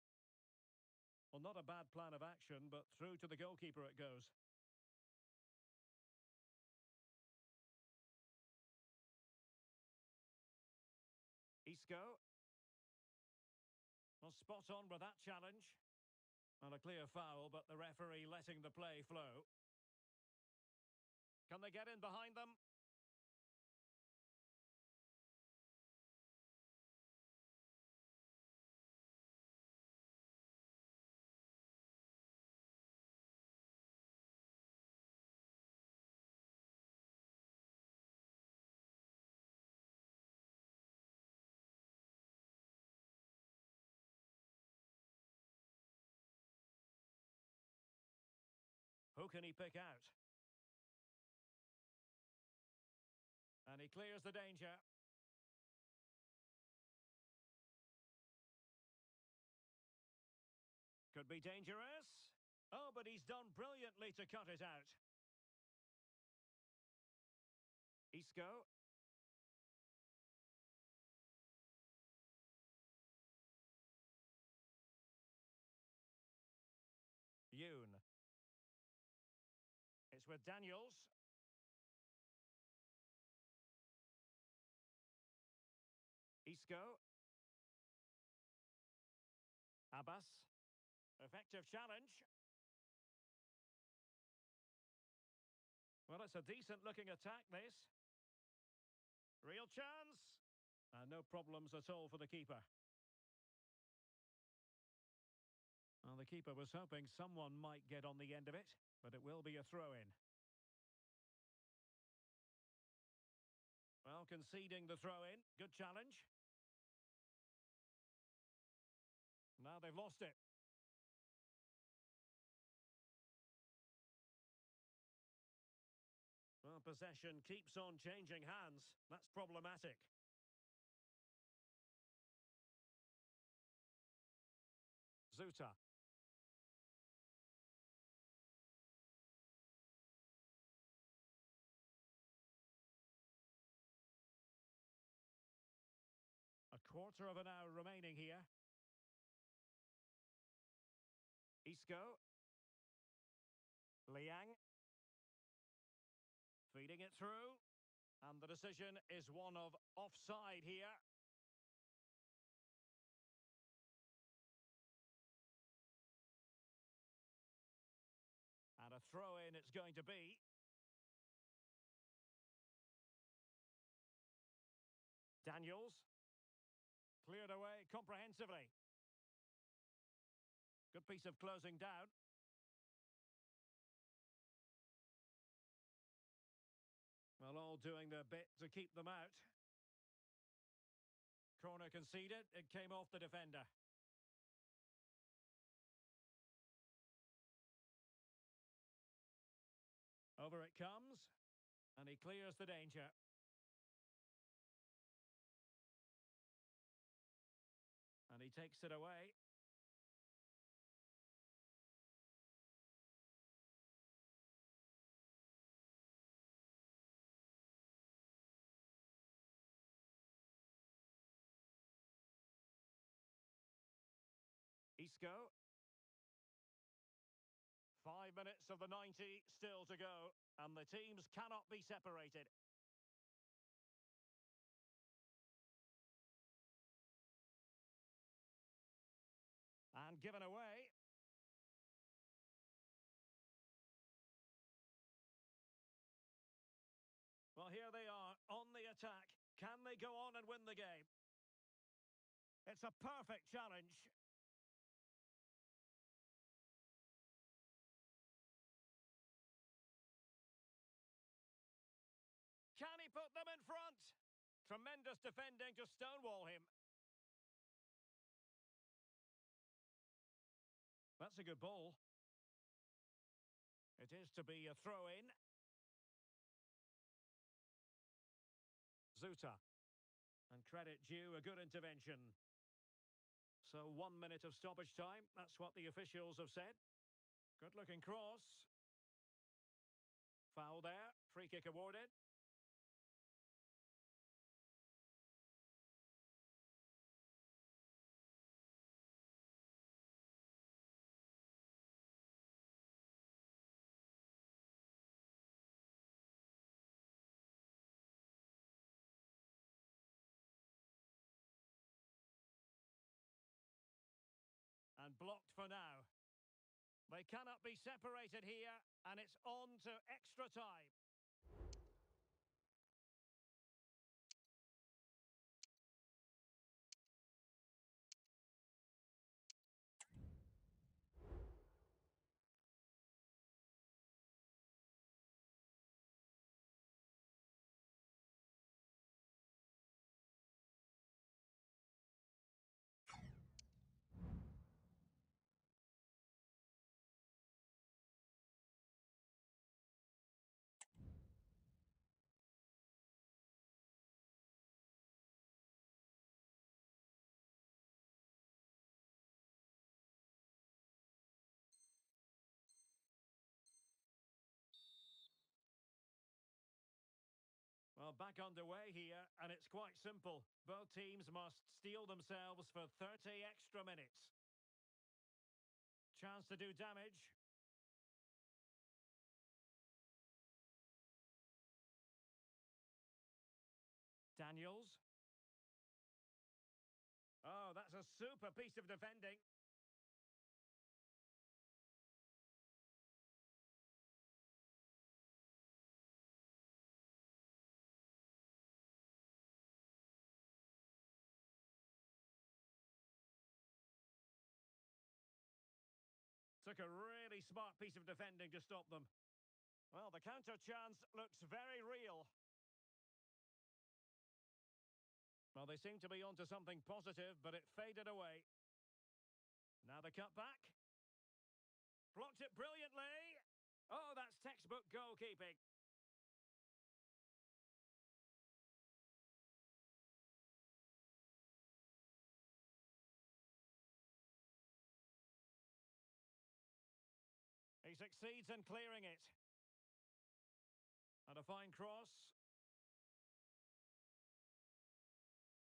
Well, not a bad plan of action, but through to the goalkeeper it goes. Isco. Well, spot on with that challenge. And a clear foul, but the referee letting the play flow. Can they get in behind them? Who can he pick out? And he clears the danger. Could be dangerous. Oh, but he's done brilliantly to cut it out. Isco. Yoon. It's with Daniels. Isco. Abbas. Effective challenge. Well, it's a decent-looking attack, this. Real chance. And no problems at all for the keeper. Well, the keeper was hoping someone might get on the end of it, but it will be a throw-in. Well, conceding the throw-in. Good challenge. Now they've lost it. Well, possession keeps on changing hands. That's problematic. Zuta. A quarter of an hour remaining here. Isco. Liang. Feeding it through. And the decision is one of offside here. And a throw-in it's going to be. Daniels. Cleared away comprehensively. Good piece of closing down. Well, all doing their bit to keep them out. Corner conceded. It came off the defender. Over it comes. And he clears the danger. And he takes it away. Isco. 5 minutes of the 90 still to go. And the teams cannot be separated. And given away. Well, here they are on the attack. Can they go on and win the game? It's a perfect challenge. Can he put them in front? Tremendous defending to stonewall him. That's a good ball. It is to be a throw-in. Zuta. And credit due, a good intervention. So 1 minute of stoppage time. That's what the officials have said. Good-looking cross. Foul there. Free kick awarded. And blocked for now. They cannot be separated here, and it's on to extra time. Well, back underway here, and it's quite simple. Both teams must steel themselves for 30 extra minutes. Chance to do damage. Daniels. Oh, that's a super piece of defending. Took a really smart piece of defending to stop them. Well, the counter chance looks very real. Well, they seem to be onto something positive, but it faded away. Now the cut back. Blocked it brilliantly. Oh, that's textbook goalkeeping. He succeeds in clearing it. And a fine cross.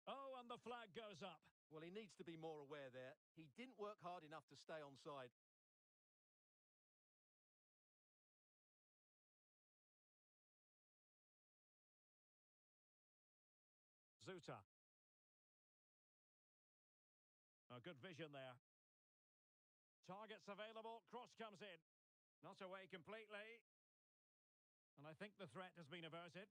Oh, and the flag goes up. Well, he needs to be more aware there. He didn't work hard enough to stay onside. Zuta. A good vision there. Targets available, cross comes in. Not away completely. And I think the threat has been averted.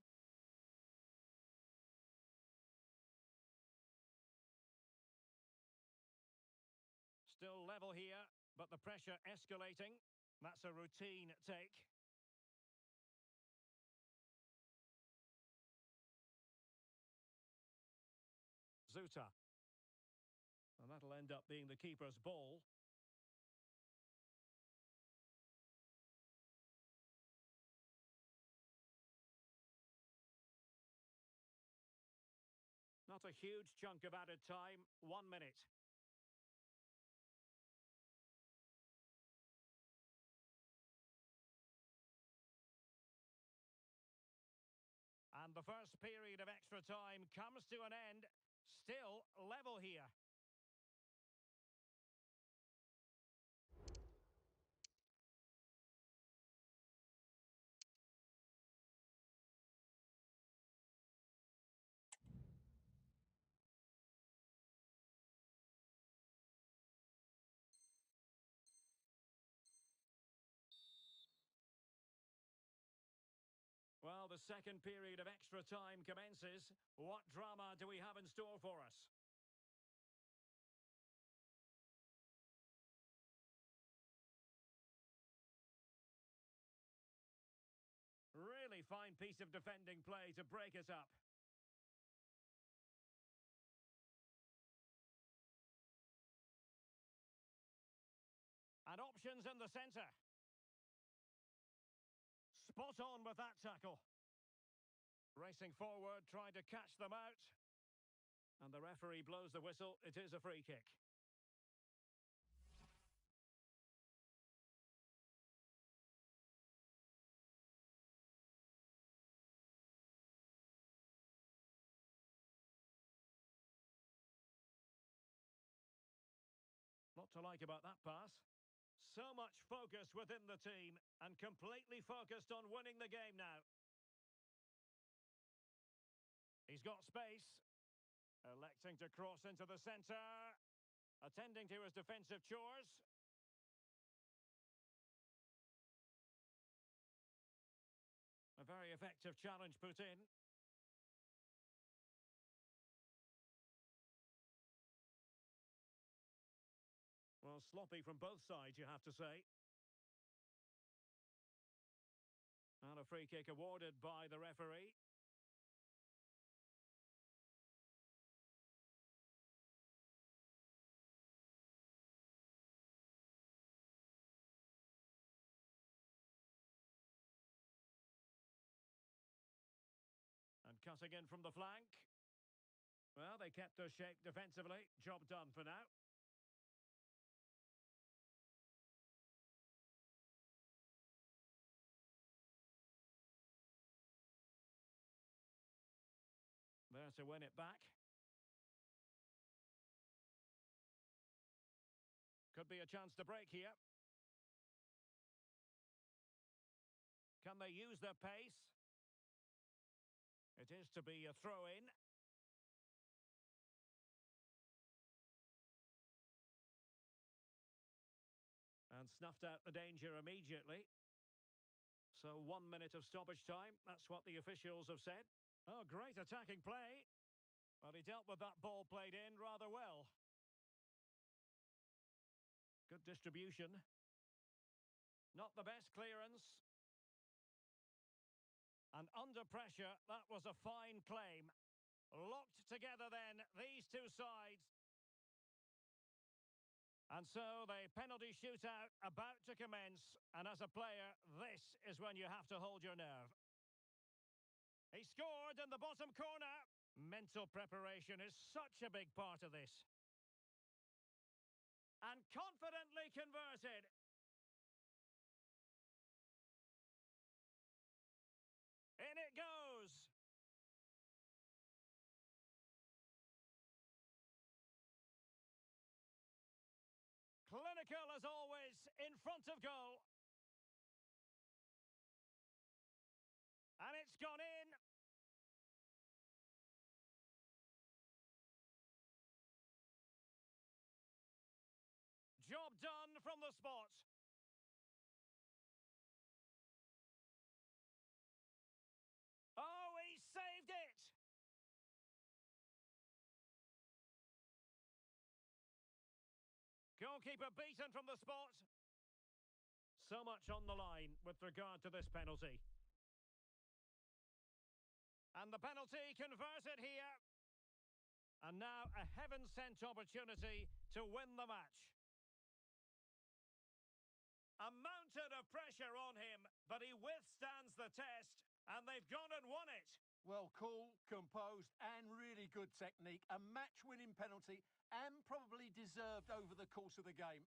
Still level here, but the pressure escalating. That's a routine take. Zuta. And that'll end up being the keeper's ball. Not a huge chunk of added time. 1 minute. And the first period of extra time comes to an end. Still level here. Well, the second period of extra time commences. What drama do we have in store for us? Really fine piece of defending play to break it up. And options in the centre. Spot on with that tackle. Racing forward, trying to catch them out. And the referee blows the whistle. It is a free kick. Lot to like about that pass. So much focus within the team and completely focused on winning the game now. He's got space. Electing to cross into the centre. Attending to his defensive chores. A very effective challenge put in. Well, sloppy from both sides, you have to say. And a free kick awarded by the referee. And cutting in from the flank. Well, they kept their shape defensively. Job done for now. There to win it back. Could be a chance to break here. Can they use their pace? It is to be a throw-in. And snuffed out the danger immediately. So 1 minute of stoppage time. That's what the officials have said. Oh, great attacking play. Well, he dealt with that ball played in rather well. Good distribution. Not the best clearance. And under pressure, that was a fine claim. Locked together then, these two sides. And so the penalty shootout about to commence. And as a player, this is when you have to hold your nerve. He scored in the bottom corner. Mental preparation is such a big part of this. And confidently converted. In it goes. Clinical as always, in front of goal. And it's gone in. Job done from the spot. Oh, he saved it! Goalkeeper beaten from the spot. So much on the line with regard to this penalty. And the penalty converted here. And now a heaven-sent opportunity to win the match. A mountain of pressure on him, but he withstands the test, and they've gone and won it. Well, cool, composed, and really good technique. A match-winning penalty, and probably deserved over the course of the game.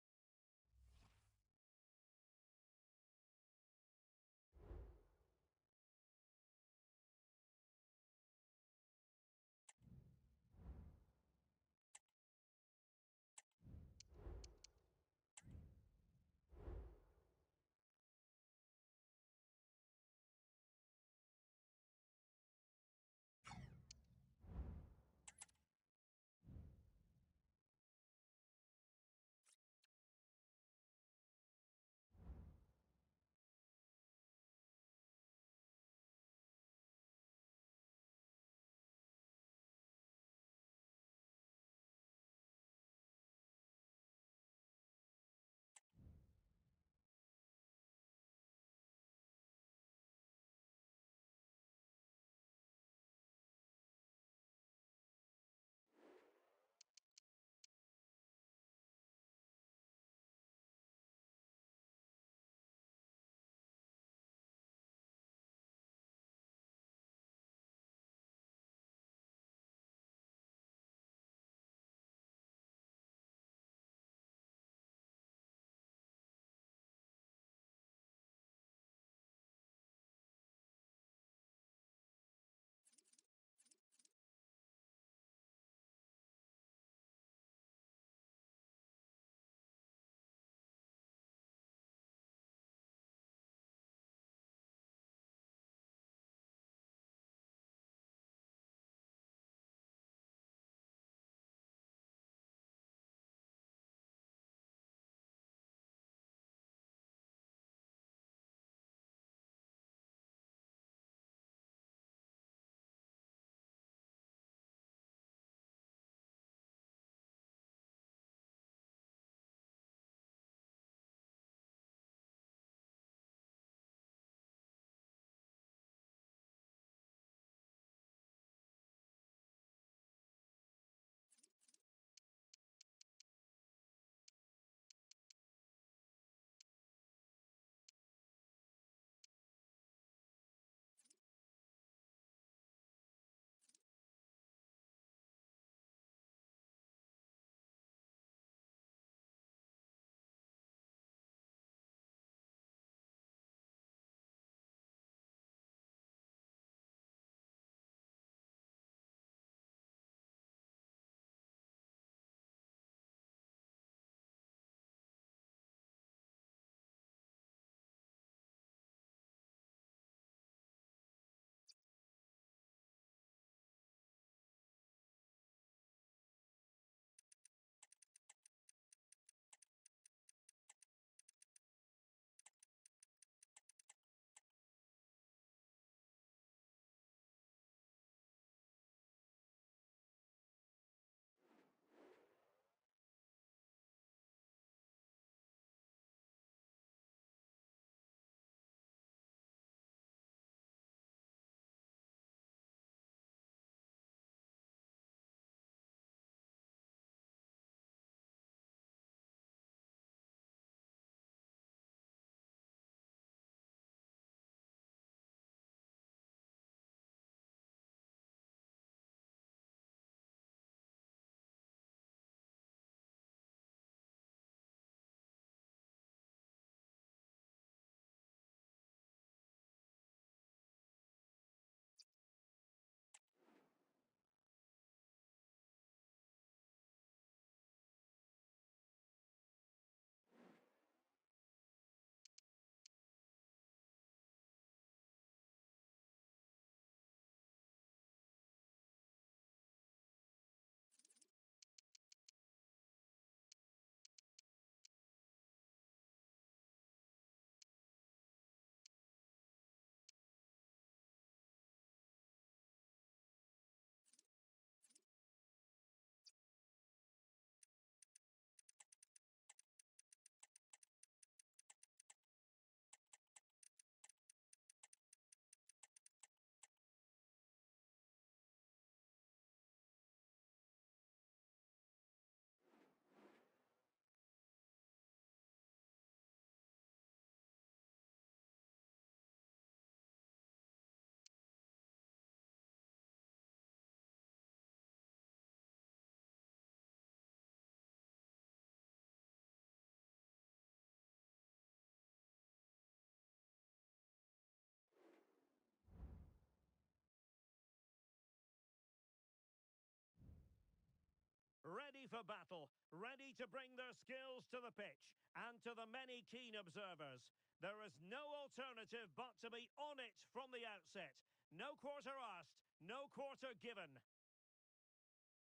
ready for battle, ready to bring their skills to the pitch, and to the many keen observers, there is no alternative but to be on it from the outset. No quarter asked, no quarter given.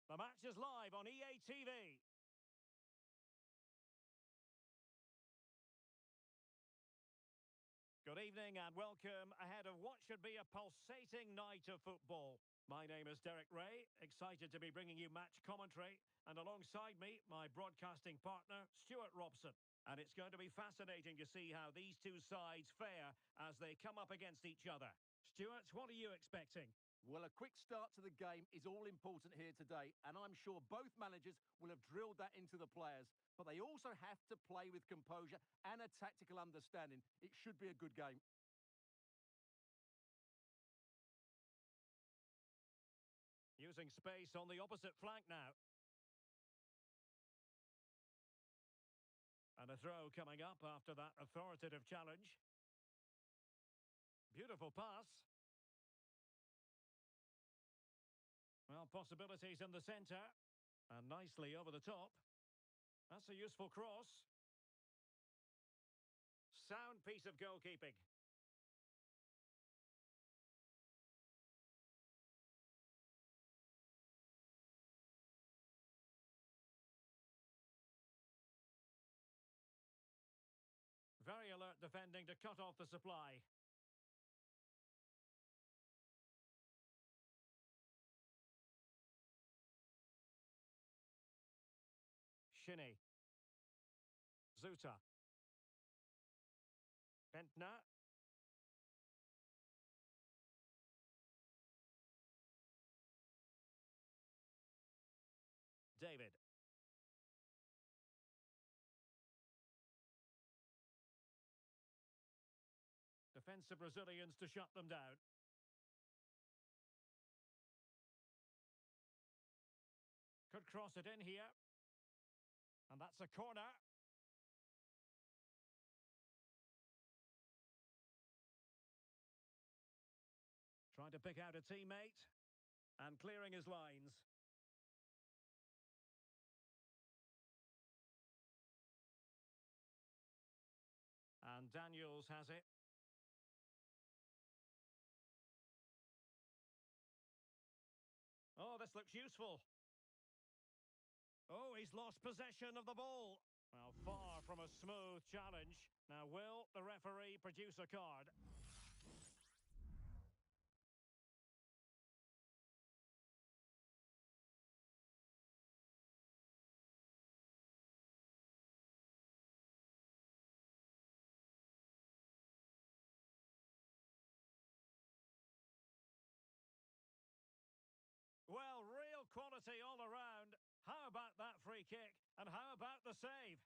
The match is live on EA TV. Good evening and welcome ahead of what should be a pulsating night of football. My name is Derek Ray, excited to be bringing you match commentary, and alongside me, my broadcasting partner, Stuart Robson. And it's going to be fascinating to see how these two sides fare as they come up against each other. Stuart, what are you expecting? Well, a quick start to the game is all important here today, and I'm sure both managers will have drilled that into the players. But they also have to play with composure and a tactical understanding. It should be a good game. Using space on the opposite flank now. And a throw coming up after that authoritative challenge. Beautiful pass. Well, possibilities in the centre. And nicely over the top. That's a useful cross. Sound piece of goalkeeping. Very alert defending to cut off the supply. Shinny. Zuta. Bentner. David. Defensive Brazilians to shut them down. Could cross it in here. And that's a corner. Trying to pick out a teammate. And clearing his lines. And Daniels has it. Oh, this looks useful. Oh, he's lost possession of the ball. Well, far from a smooth challenge. Now, will the referee produce a card? Well, real quality all around. How about that free kick? And how about the save?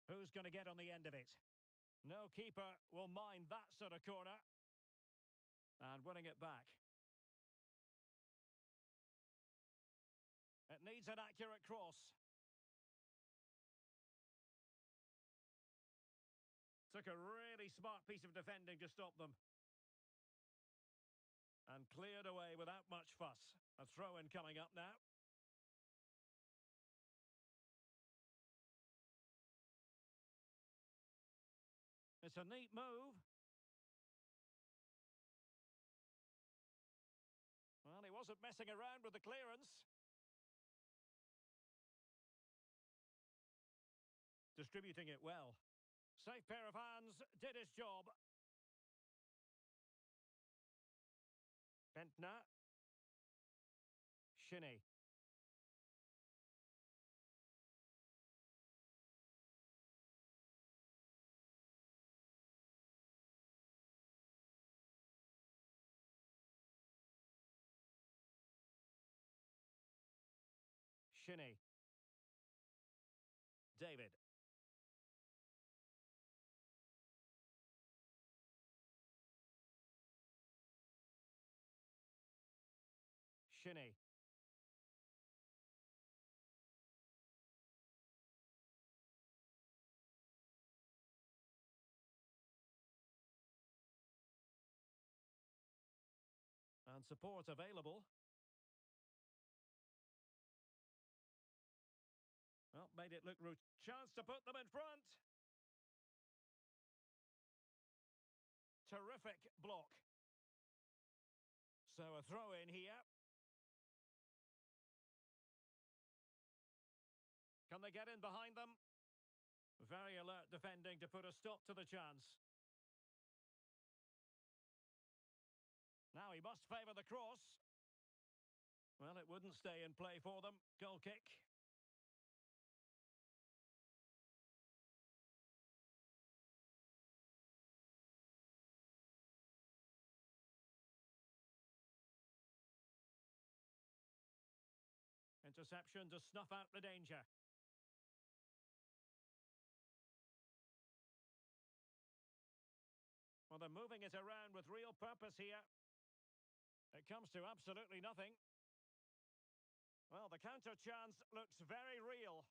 Who's going to get on the end of it? No keeper will mind that sort of corner. And winning it back. It needs an accurate cross. Took a really smart piece of defending to stop them. And cleared away without much fuss. A throw-in coming up now. It's a neat move. Well, he wasn't messing around with the clearance. Distributing it well. Safe pair of hands, did his job. Bentner. Shinny. Shinny. David. Shinny. And support available. Well, made it look routine. Chance to put them in front. Terrific block. So a throw in here. Can they get in behind them? Very alert defending to put a stop to the chance. Now he must favour the cross. Well, it wouldn't stay in play for them. Goal kick. Interception to snuff out the danger. Well, they're moving it around with real purpose here. It comes to absolutely nothing. Well, the counter chance looks very real.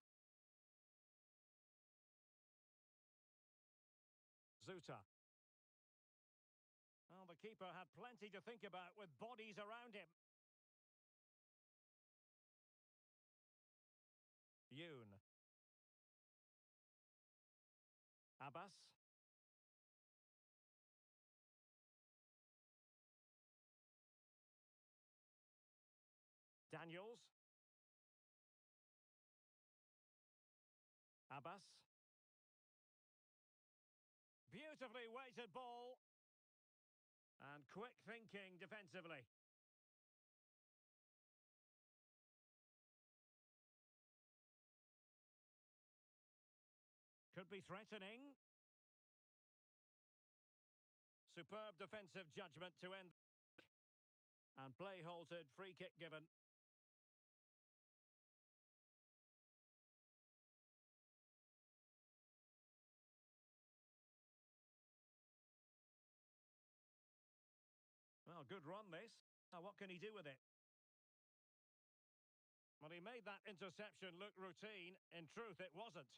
Zuta. Well, the keeper had plenty to think about with bodies around him. Yoon. Abbas. Daniels. Abbas. Beautifully weighted ball. And quick thinking defensively. Could be threatening. Superb defensive judgment to end. And play halted, free kick given. Well, good run this. Now what can he do with it? Well, he made that interception look routine. In truth, it wasn't.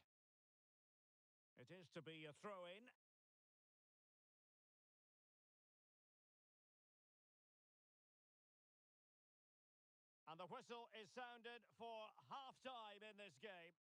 It is to be a throw-in. And the whistle is sounded for half-time in this game.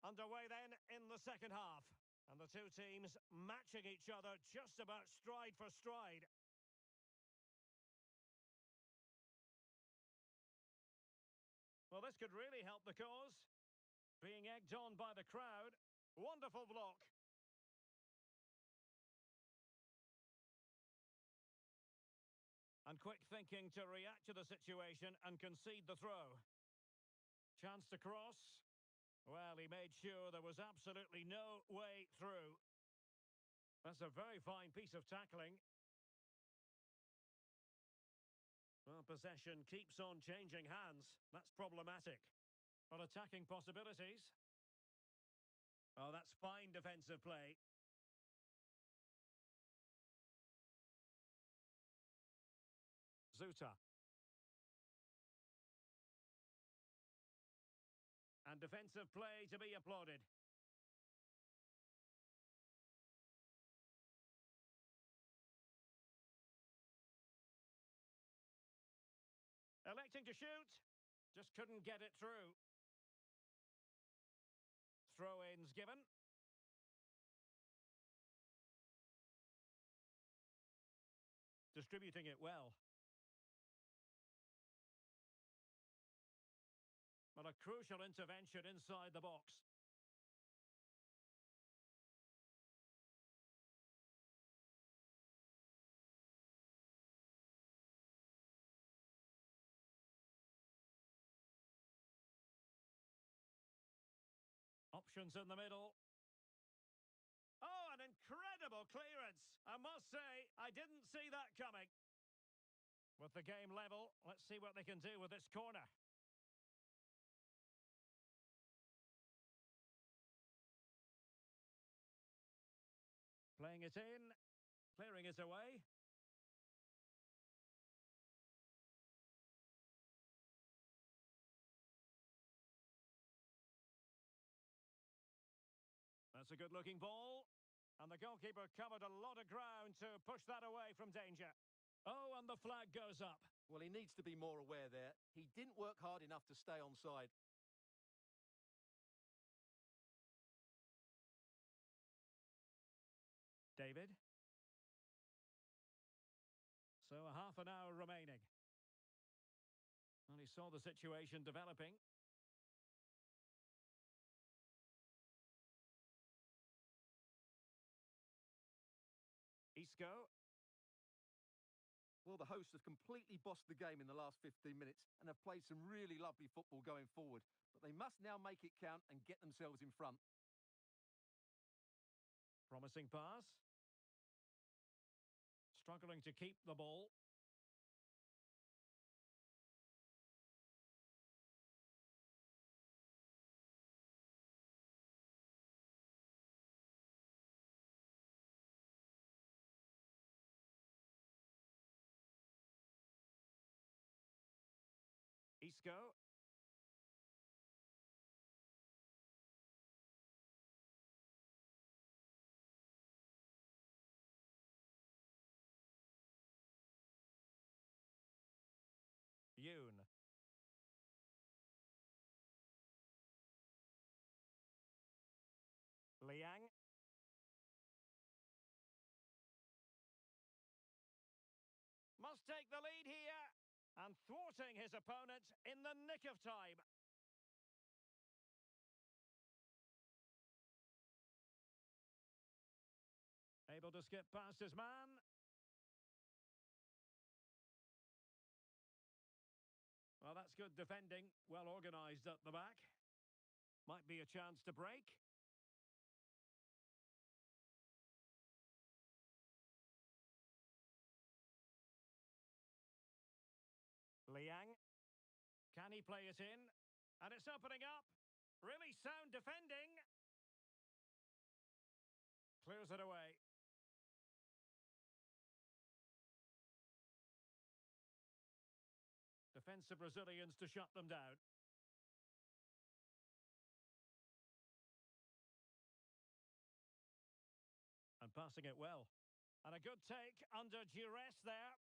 Underway then in the second half. And the two teams matching each other just about stride for stride. Well, this could really help the cause. Being egged on by the crowd. Wonderful block. And quick thinking to react to the situation and concede the throw. Chance to cross. Well, he made sure there was absolutely no way through. That's a very fine piece of tackling. Well, possession keeps on changing hands. That's problematic. But attacking possibilities. Oh, that's fine defensive play. Zuta. And defensive play to be applauded. Electing to shoot. Just couldn't get it through. Throw-ins given. Distributing it well. But a crucial intervention inside the box. Options in the middle. Oh, an incredible clearance. I must say, I didn't see that coming. With the game level, let's see what they can do with this corner. Playing it in, clearing it away. That's a good-looking ball. And the goalkeeper covered a lot of ground to push that away from danger. Oh, and the flag goes up. Well, he needs to be more aware there. He didn't work hard enough to stay onside. David. So a half an hour remaining. And he saw the situation developing. Isco. Well, the hosts have completely bossed the game in the last 15 minutes and have played some really lovely football going forward. But they must now make it count and get themselves in front. Promising pass. Struggling to keep the ball. Isco. Yoon. Liang. Must take the lead here. And thwarting his opponent in the nick of time. Able to skip past his man. Well, that's good defending. Well organised at the back. Might be a chance to break. Liang. Can he play it in? And it's opening up. Really sound defending. Clears it away. Defensive Brazilians to shut them down. And passing it well. And a good take under duress there.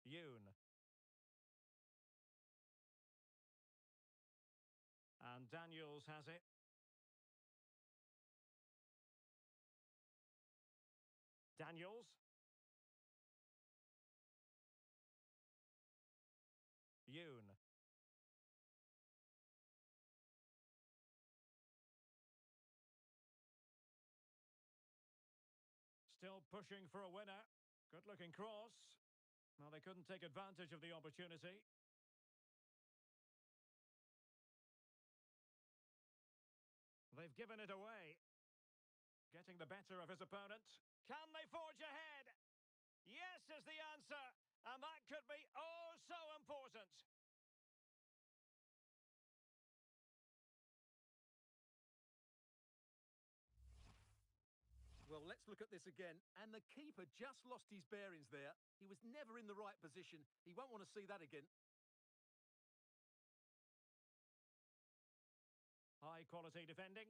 Yoon. And Daniels has it. Daniels. Yoon. Still pushing for a winner. Good looking cross. Well, they couldn't take advantage of the opportunity. They've given it away. Getting the better of his opponent. Can they forge ahead? Yes is the answer. And that could be oh so important. Well, let's look at this again. And the keeper just lost his bearings there. He was never in the right position. He won't want to see that again. High quality defending.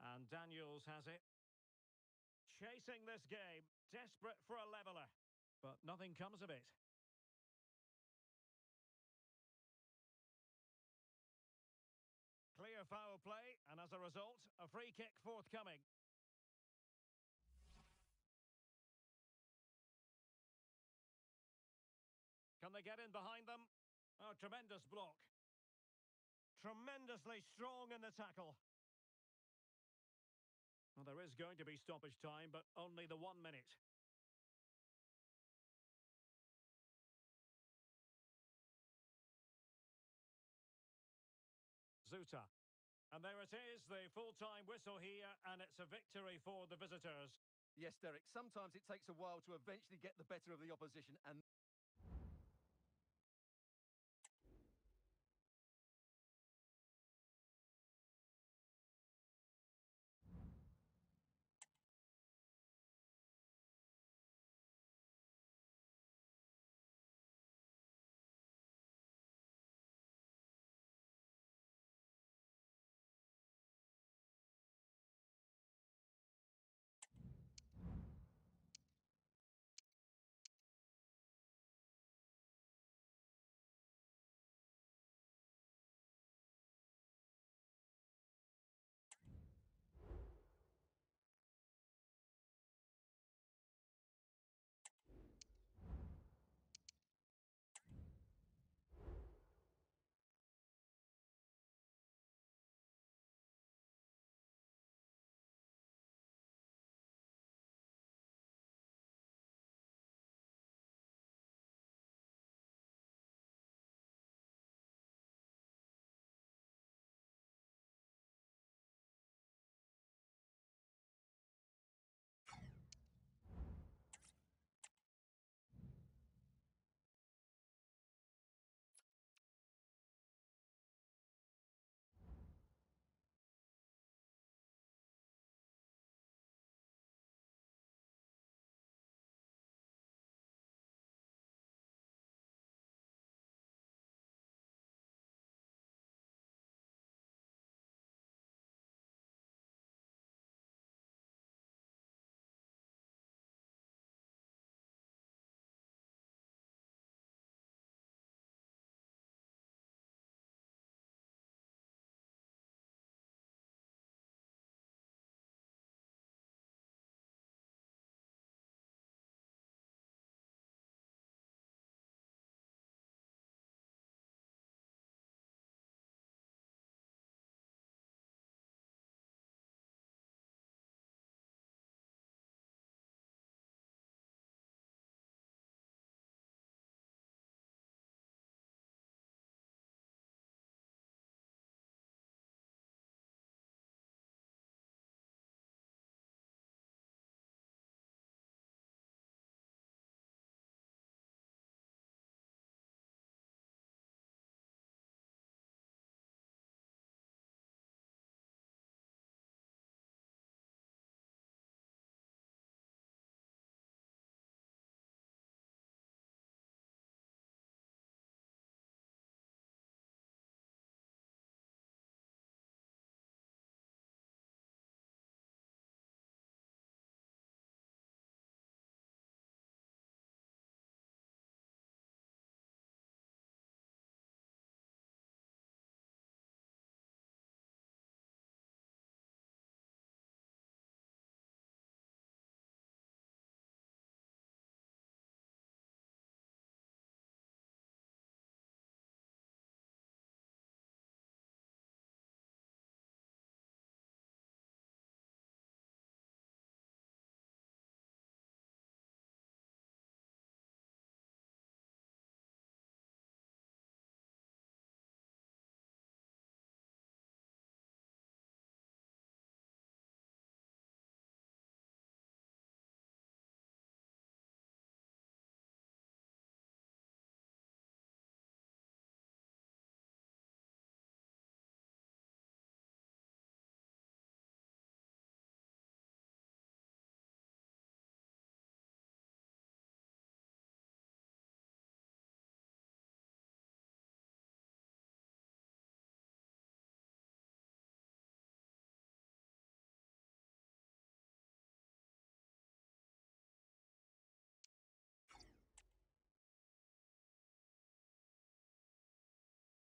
And Daniels has it. Chasing this game. Desperate for a leveller. But nothing comes of it. foul play, and as a result, a free kick forthcoming. Can they get in behind them? Oh, tremendous block. Tremendously strong in the tackle. Well, there is going to be stoppage time, but only the 1 minute. Zuta. And there it is, the full-time whistle here, and it's a victory for the visitors. Yes, Derek, sometimes it takes a while to eventually get the better of the opposition, and